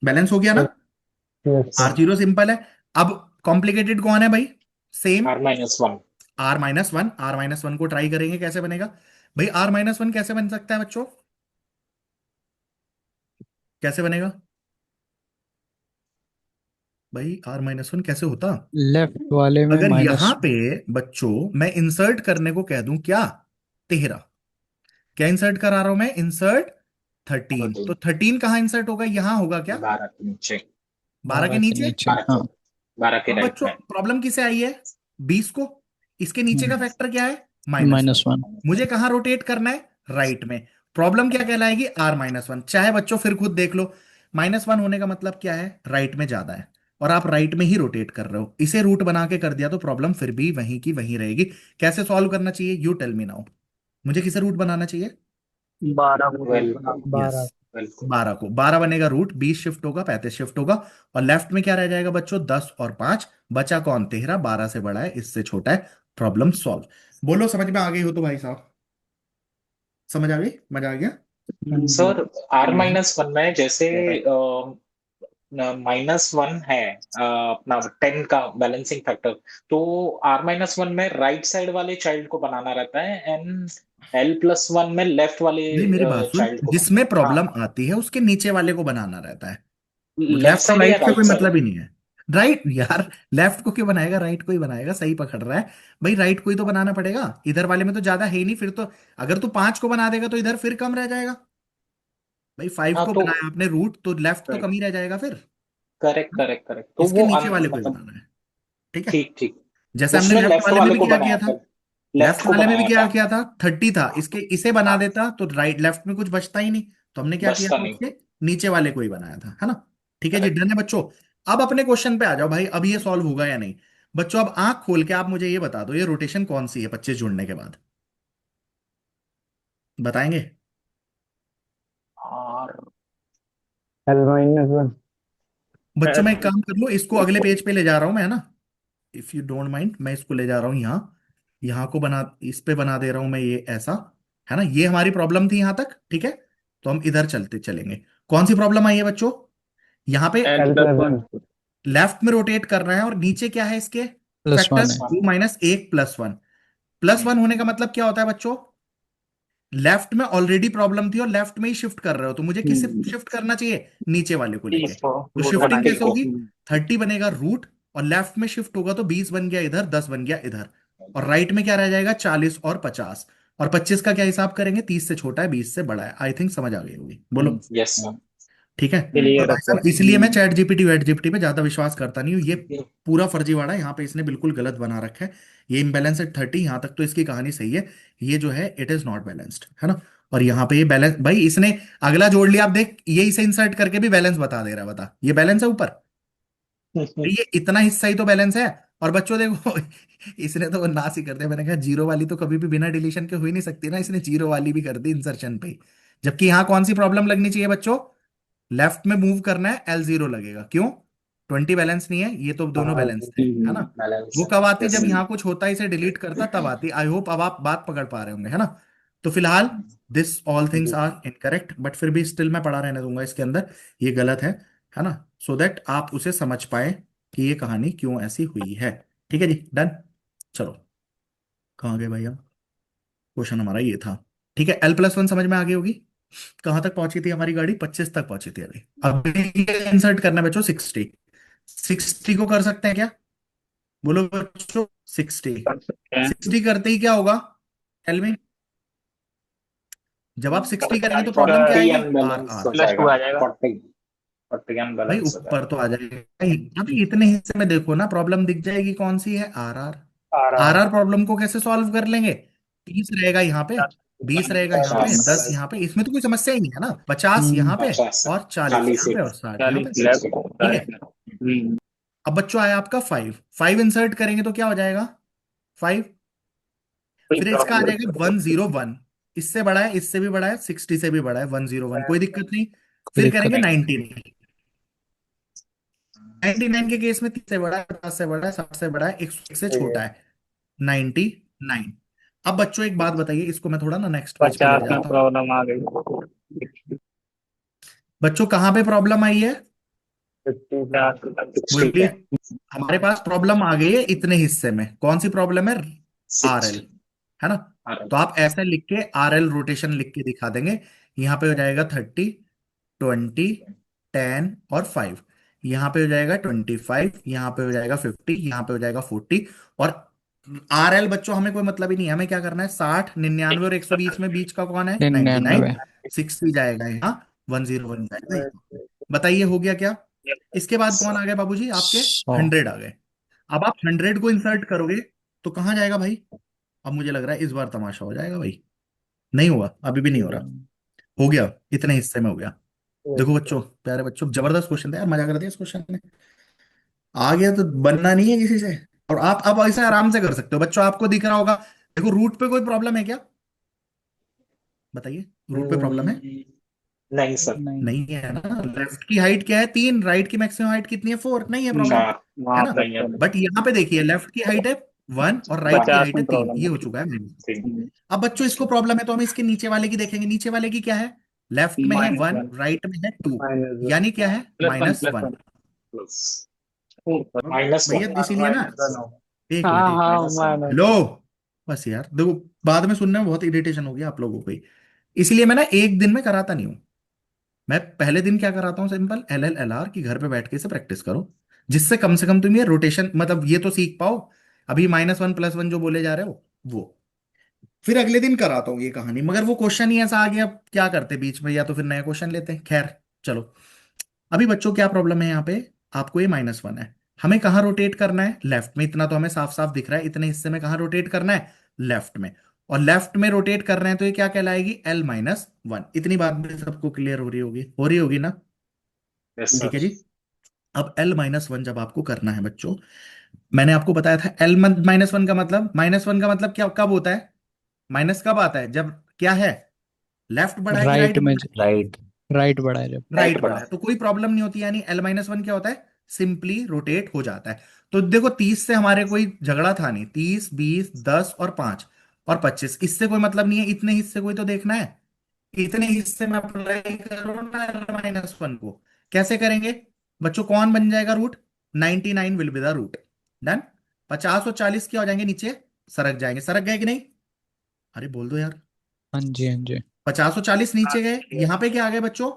S1: बैलेंस हो गया ना।
S3: यस
S1: R0 सिंपल है। अब कॉम्प्लिकेटेड कौन है भाई, सेम
S4: R-1
S1: R-1 को ट्राई करेंगे कैसे बनेगा। भाई R-1 कैसे बन सकता है बच्चों, कैसे बनेगा भाई, R-1 कैसे होता।
S3: लेफ्ट वाले में
S1: अगर
S3: माइनस।
S1: यहां पे बच्चों मैं इंसर्ट करने को कह दूं क्या, 13, क्या इंसर्ट करा रहा हूं मैं, इंसर्ट 13, तो 13 कहाँ इंसर्ट होगा, यहां होगा क्या,
S4: 12 के नीचे,
S1: 12 के
S3: 12 के
S1: नीचे।
S3: नीचे,
S4: 12 के
S3: हाँ।
S4: 12 के
S1: अब
S4: राइट
S1: बच्चों
S4: में।
S1: प्रॉब्लम किसे आई है, 20 को, इसके नीचे का फैक्टर क्या है -1,
S3: -1।
S1: मुझे कहाँ रोटेट करना है, राइट में। प्रॉब्लम क्या कहलाएगी, R-1, चाहे बच्चों फिर खुद देख लो, -1 होने का मतलब क्या है, राइट में ज्यादा है, और आप राइट में ही रोटेट कर रहे हो, इसे रूट बना के कर दिया तो प्रॉब्लम फिर भी वहीं की वहीं रहेगी। कैसे सॉल्व करना चाहिए, यू टेल मी नाउ, मुझे किसे रूट बनाना चाहिए,
S3: 12 को रूट
S4: 12
S3: बना
S4: को,
S3: 12।
S1: यस
S4: 12 को।
S1: 12 को, 12 बनेगा रूट, 20 शिफ्ट होगा 35 शिफ्ट होगा, और लेफ्ट में क्या रह जाएगा बच्चों 10 और 5, बचा कौन 13, 12 से बड़ा है इससे छोटा है, प्रॉब्लम सॉल्व। बोलो समझ में आ गई हो तो भाई साहब, समझ आ गई, मजा आ गया।
S4: सर
S1: हम्म।
S4: R-1 में जैसे -1 है, अपना 10 का बैलेंसिंग फैक्टर, तो R-1 में राइट साइड वाले चाइल्ड को बनाना रहता है, एंड L+1 में लेफ्ट वाले
S1: भाई मेरी बात सुन,
S4: चाइल्ड को
S1: जिसमें
S4: बनाना। हाँ,
S1: प्रॉब्लम आती है उसके नीचे वाले को बनाना रहता है,
S4: लेफ्ट
S1: लेफ्ट और
S4: साइड या
S1: राइट से
S4: राइट
S1: कोई
S4: साइड?
S1: मतलब ही नहीं है। राइट यार, लेफ्ट को क्यों बनाएगा, राइट को ही बनाएगा, सही पकड़ रहा है। भाई राइट को ही तो बनाना पड़ेगा, इधर वाले में तो ज्यादा है ही नहीं फिर तो, अगर तू 5 को बना देगा तो इधर फिर कम रह जाएगा। भाई 5
S4: हाँ
S1: को
S4: तो
S1: बनाया आपने रूट, तो लेफ्ट तो कम ही रह जाएगा फिर।
S4: करेक्ट करेक्ट करेक्ट, तो
S1: इसके
S4: वो
S1: नीचे वाले को ही
S4: मतलब
S1: बनाना है, ठीक है।
S4: ठीक ठीक,
S1: जैसे हमने
S4: उसमें
S1: लेफ्ट
S4: लेफ्ट
S1: वाले में
S4: वाले
S1: भी
S4: को
S1: क्या किया
S4: बनाया
S1: था,
S4: था,
S1: लेफ्ट
S4: लेफ्ट को
S1: वाले में भी
S4: बनाया
S1: क्या
S4: था।
S1: किया था, 30 था,
S4: हाँ
S1: इसके इसे बना
S4: हाँ,
S1: देता तो राइट लेफ्ट में कुछ बचता ही नहीं, तो हमने क्या किया
S4: बचता
S1: था,
S4: नहीं।
S1: उसके नीचे वाले को ही बनाया था, है ना। ठीक है जी,
S4: करेक्ट।
S1: डन है बच्चों। अब अपने क्वेश्चन पे आ जाओ भाई, अब ये सॉल्व होगा या नहीं। बच्चों अब आंख खोल के आप मुझे ये बता दो, ये रोटेशन कौन सी है 25 जुड़ने के बाद, बताएंगे।
S4: और
S3: L-1।
S1: बच्चों मैं एक काम कर लो, इसको अगले पेज पे ले जा रहा हूं मैं, है ना, इफ यू डोंट माइंड, मैं इसको ले जा रहा हूं यहाँ, यहाँ को बना, इस पे बना दे रहा हूं मैं ये ऐसा, है ना, ये हमारी प्रॉब्लम थी यहां तक, ठीक है। तो हम इधर चलते चलेंगे, कौन सी प्रॉब्लम आई है बच्चों, यहाँ पे
S3: L+1
S1: लेफ्ट में रोटेट कर रहे हैं और नीचे क्या है इसके,
S3: +1
S1: फैक्टर्स
S3: है।
S1: 2 - 1 +1, +1 होने का मतलब क्या होता है बच्चों, लेफ्ट में ऑलरेडी प्रॉब्लम थी और लेफ्ट में ही शिफ्ट कर रहे हो, तो मुझे किसे शिफ्ट करना चाहिए, नीचे वाले को लेके।
S3: इसको
S1: तो
S3: रूट बना
S1: शिफ्टिंग
S3: के।
S1: कैसे होगी, 30 बनेगा रूट, और लेफ्ट में शिफ्ट होगा तो 20 बन गया इधर, 10 बन गया इधर, और राइट में क्या रह जाएगा 40 और 50, और 25 का क्या हिसाब करेंगे, 30 से छोटा है 20 से बड़ा है, आई थिंक समझ आ गई होगी, बोलो।
S4: Yes sir.
S1: ठीक है। और
S3: क्लियर है
S1: भाई
S3: सर।
S1: साहब इसलिए मैं चैट जीपीटी वेट जीपीटी पे ज्यादा विश्वास करता नहीं हूँ, ये पूरा फर्जीवाड़ा है, यहाँ पे इसने बिल्कुल गलत बना रखा है। ये इम्बैलेंस है 30, यहाँ तक तो इसकी कहानी सही है, ये जो है इट इज नॉट बैलेंस्ड, है ना। और यहाँ पे ये बैलेंस, भाई इसने अगला जोड़ लिया, आप देख ये इसे इंसर्ट करके भी बैलेंस बता दे रहा है, बता ये बैलेंस है ऊपर, ये इतना हिस्सा ही तो बैलेंस है। और बच्चों देखो इसने तो नाश ही कर दिया, मैंने कहा जीरो वाली तो कभी भी बिना डिलीशन के हो ही नहीं सकती ना, इसने जीरो वाली भी कर दी इंसर्शन पे ही। जबकि यहाँ कौन सी प्रॉब्लम लगनी चाहिए बच्चों, लेफ्ट में मूव करना है L0 लगेगा, क्यों, 20 बैलेंस नहीं है, ये तो दोनों बैलेंस थे, है ना।
S4: बैलेंस
S1: वो
S4: है।
S1: कब आती,
S4: यस
S1: जब
S4: सर।
S1: यहाँ कुछ होता इसे डिलीट करता तब आती, आई होप अब आप बात पकड़ पा रहे होंगे, है ना। तो फिलहाल this all things are incorrect, but फिर भी स्टिल मैं पढ़ा रहने दूंगा इसके अंदर, ये गलत है ना, सो दैट आप उसे समझ पाए कि ये कहानी क्यों ऐसी हुई है। ठीक है जी, डन। चलो, कहाँ गए भाई, क्वेश्चन हमारा ये था, ठीक है। L+1 समझ में आ गई होगी, कहां तक पहुंची थी हमारी गाड़ी, 25 तक पहुंची थी अभी। अभी इंसर्ट करना है बच्चों 60, 60 को कर सकते हैं क्या, बोलो बच्चों 60,
S3: कर सकते हैं।
S1: 60 करते ही क्या होगा, टेल मी, जब आप 60 करेंगे तो प्रॉब्लम क्या
S4: 40
S1: आएगी, आर
S4: अनबैलेंस
S1: आर।
S4: हो
S3: +2
S4: जाएगा।
S3: आ जाएगा।
S4: 40
S1: भाई
S4: अनबैलेंस हो
S1: ऊपर
S4: जाएगा।
S1: तो आ जाएगा, अभी इतने हिस्से में देखो ना, प्रॉब्लम दिख जाएगी कौन सी है, R R.
S3: RR।
S1: R R problem को कैसे सॉल्व कर लेंगे, 30 रहेगा यहाँ पे, 20 रहेगा यहाँ पे, 10
S4: 50,
S1: यहाँ पे, इसमें तो कोई समस्या ही नहीं है ना, 50 यहाँ पे
S4: 50,
S1: और 40
S4: 40
S1: यहाँ पे और 60 यहाँ
S3: 40
S1: पे,
S3: लैख होता
S1: ठीक
S3: है।
S1: है। अब बच्चों आया आपका 5, 5 इंसर्ट करेंगे तो क्या हो जाएगा, 5। फिर इसका आ जाएगा 101, इससे बड़ा है, इससे भी बड़ा है, 60 से भी बड़ा है, 101, कोई दिक्कत नहीं।
S3: कोई
S1: फिर
S3: दिक्कत
S1: करेंगे
S3: नहीं।
S1: 99। 99 के केस में 30 से बड़ा है, 50 से बड़ा है, 60 से बड़ा है, 101 से छोटा है, 99। अब बच्चों एक बात बताइए, इसको मैं थोड़ा ना नेक्स्ट पेज पे ले
S3: 50 में
S1: जाता हूँ।
S3: प्रॉब्लम आ गई।
S1: बच्चों कहाँ पे प्रॉब्लम आई है?
S3: 50।
S4: ठीक
S1: बोलिए।
S4: है।
S1: हमारे पास प्रॉब्लम आ गई है इतने हिस्से में, कौन सी प्रॉब्लम है? R L,
S4: 60।
S1: है ना? तो आप ऐसे लिख के आर एल रोटेशन लिख के दिखा देंगे। यहाँ पे हो जाएगा 30, 20, 10 और 5। यहाँ पे हो जाएगा 25, यहाँ पे हो जाएगा 50, यहाँ पे हो जाएगा 40। और आर एल बच्चों हमें कोई मतलब ही नहीं है, हमें क्या करना है? 60, 99 और 120 में बीच का कौन है? 99।
S3: 99।
S1: 60 जाएगा यहाँ, 101 जाएगा यहाँ। बताइए हो गया क्या? इसके बाद कौन आ गए बाबूजी आपके?
S3: 100।
S1: 100 आ गए। अब आप 100 को इंसर्ट करोगे तो कहाँ जाएगा भाई? अब मुझे लग रहा है इस बार तमाशा हो जाएगा भाई। नहीं हुआ, अभी भी नहीं हो रहा। हो गया, इतने हिस्से में हो गया। देखो बच्चों, प्यारे बच्चों, जबरदस्त क्वेश्चन था यार, मजा कर दिया इस क्वेश्चन में। आ गया तो बनना नहीं है किसी से। और आप अब ऐसे आराम से कर सकते हो बच्चों, आपको दिख रहा होगा। देखो रूट पे कोई प्रॉब्लम है क्या? बताइए, रूट पे प्रॉब्लम है?
S4: नहीं सर।
S3: नहीं।
S1: नहीं है ना। लेफ्ट की हाइट क्या है? 3। राइट की मैक्सिमम हाइट कितनी है? 4। नहीं है प्रॉब्लम,
S4: 4।
S1: है
S3: वहां
S1: ना?
S3: पे
S4: नहीं है।
S1: बट यहाँ पे देखिए, लेफ्ट की हाइट है 1 और राइट की
S3: 50
S1: हाइट है
S3: में
S1: 3,
S3: प्रॉब्लम
S1: ये हो
S3: है।
S1: चुका है minus।
S4: 3।
S1: अब बच्चों इसको प्रॉब्लम है तो हम इसके नीचे वाले की देखेंगे। नीचे वाले की क्या है? लेफ्ट में है
S3: माइनस
S1: 1,
S3: वन।
S1: राइट में है 2,
S3: माइनस
S1: यानी क्या है?
S3: One plus
S1: -1।
S3: वन।
S4: प्लस -1।
S1: भैया इसीलिए ना,
S3: माइनस 1 होगा।
S1: एक मिनट
S3: हाँ
S1: एक
S3: हाँ
S1: मिनट,
S3: माइनस।
S1: हेलो। बस यार देखो, बाद में सुनने में बहुत इरिटेशन होगी आप लोगों को ही। इसलिए मैं ना एक दिन में कराता नहीं हूँ। मैं पहले दिन क्या कराता हूँ? Simple L L L are की घर पे बैठ के इसे प्रैक्टिस करो, जिससे कम से कम तुम ये रोटेशन मतलब ये तो सीख पाओ। अभी -1 +1 जो बोले जा रहे हो वो, फिर अगले दिन कराता हूँ ये कहानी। मगर वो क्वेश्चन ही ऐसा आ गया, अब क्या करते बीच में, या तो फिर नया क्वेश्चन लेते हैं। खैर चलो। अभी बच्चों क्या प्रॉब्लम है यहाँ पे? आपको ये -1 है, हमें कहाँ रोटेट करना है? लेफ्ट में। इतना तो हमें साफ साफ दिख रहा है, इतने हिस्से में कहाँ रोटेट करना है? लेफ्ट में। और लेफ्ट में रोटेट कर रहे हैं तो ये क्या कहलाएगी? L-1। इतनी बात भी सबको क्लियर हो रही होगी ना?
S4: यस
S1: ठीक है
S4: सर।
S1: जी। अब L-1 जब आपको करना है बच्चों, मैंने आपको बताया था L-1 का मतलब, -1 का मतलब क्या कब होता है? माइनस कब आता है? जब क्या है? लेफ्ट बढ़ा है कि
S3: राइट
S1: राइट
S3: में।
S1: बढ़ा
S2: राइट।
S3: राइट बढ़ा है जब।
S1: है?
S4: राइट
S1: राइट बढ़ा
S4: बढ़ा।
S1: है तो कोई प्रॉब्लम नहीं होती, यानी L-1 क्या होता है? सिंपली रोटेट हो जाता है। तो देखो 30 से हमारे कोई झगड़ा था नहीं, 30, 20, 10 और 5 और 25, इससे कोई मतलब नहीं है। इतने हिस्से कोई तो देखना है, इतने हिस्से में अप्लाई करो ना L-1 को। कैसे करेंगे बच्चों? कौन बन जाएगा रूट? 99 will be the root. Done. 50 और 40 क्या हो जाएंगे? नीचे सरक जाएंगे। सरक गए कि नहीं? अरे बोल दो यार।
S3: हाँ जी हाँ जी।
S1: 50 और 40 नीचे गए, यहां पे क्या आ गए बच्चों?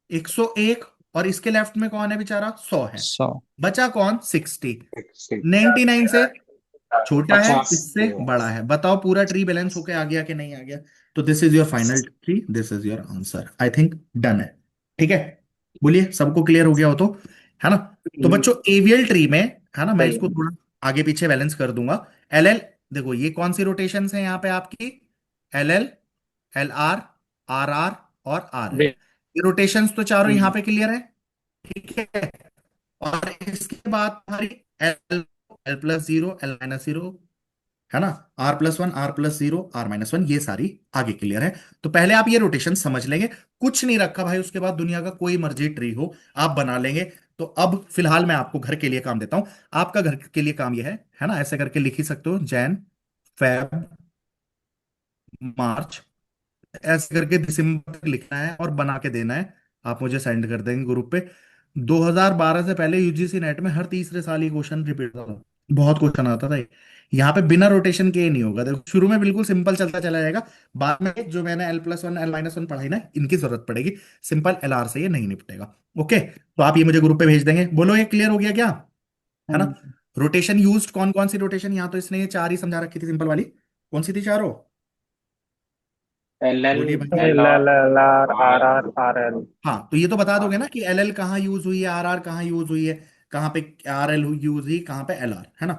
S1: 101। और इसके लेफ्ट में कौन है बेचारा? 100 है।
S3: 100।
S1: बचा कौन? 60।
S4: 60।
S1: 99 से छोटा है,
S4: 50।
S1: इससे बड़ा है। बताओ पूरा ट्री बैलेंस होके आ गया कि नहीं आ गया? तो this is your final tree, this is your answer. I think done है। ठीक है, बोलिए सबको क्लियर हो गया हो तो, है ना? तो बच्चों एवियल ट्री में, है ना, मैं इसको थोड़ा आगे पीछे बैलेंस कर दूंगा। एल एल, देखो ये कौन सी रोटेशन है यहाँ पे आपकी? L L, L R, R R और आर एल। ये रोटेशंस तो चारों यहाँ पे क्लियर है। ठीक है। और इसके बाद हमारी एल, L+0, L-0, है ना? R+1, R+0, R-1, ये सारी आगे क्लियर है। तो पहले आप ये रोटेशन समझ लेंगे, कुछ नहीं रखा भाई। उसके बाद दुनिया का कोई मर्जी ट्री हो आप बना लेंगे। तो अब फिलहाल मैं आपको घर के लिए काम देता हूं। आपका घर के लिए काम ये है ना? ऐसे करके लिख ही सकते हो, जैन, फेब, मार्च, ऐसे करके दिसंबर तक लिखना है और बना के देना है। आप मुझे सेंड कर देंगे ग्रुप पे। 2012 से पहले यूजीसी नेट में हर तीसरे साल ये क्वेश्चन रिपीट होता था, बहुत क्वेश्चन आता था। यहाँ पे बिना रोटेशन के नहीं होगा। देखो शुरू में बिल्कुल सिंपल चलता चला जाएगा, बाद में जो मैंने L+1, L-1 पढ़ाई ना, इनकी जरूरत पड़ेगी। सिंपल एल आर से ये नहीं निपटेगा। ओके, तो आप ये मुझे ग्रुप पे भेज देंगे। बोलो ये क्लियर हो गया क्या? है
S3: हाँ
S1: ना?
S3: जी।
S1: रोटेशन यूज्ड, कौन कौन सी रोटेशन? यहाँ तो इसने ये चार ही समझा रखी थी सिंपल वाली। कौन सी थी चारों?
S4: एल एल
S1: बोलिए भाई।
S4: L
S3: L
S4: R
S3: L L R
S4: R
S3: R R R L.
S1: हाँ, तो ये तो बता
S4: आर।
S1: दोगे ना कि एल एल कहाँ यूज हुई है, आर आर कहाँ यूज हुई है, कहाँ पे आर एल यूज हुई, कहाँ पे एल आर, है ना?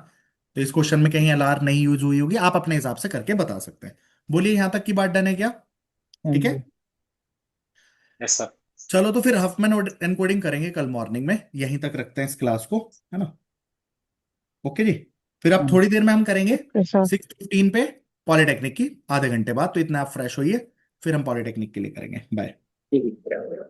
S1: तो इस क्वेश्चन में कहीं एल आर नहीं यूज हुई होगी, आप अपने हिसाब से करके बता सकते हैं। बोलिए यहां तक की बात डन है क्या?
S3: हाँ
S1: ठीक है।
S3: जी।
S4: Yes sir.
S1: चलो तो फिर हफमैन एनकोडिंग करेंगे कल मॉर्निंग में, यहीं तक रखते हैं इस क्लास को, है ना? ओके जी। फिर अब थोड़ी देर में हम करेंगे
S5: ऐसा
S1: 6:15 पे पॉलिटेक्निक की, आधे घंटे बाद। तो इतना आप फ्रेश होइए, फिर हम पॉलिटेक्निक के लिए करेंगे। बाय।
S4: ठीक है।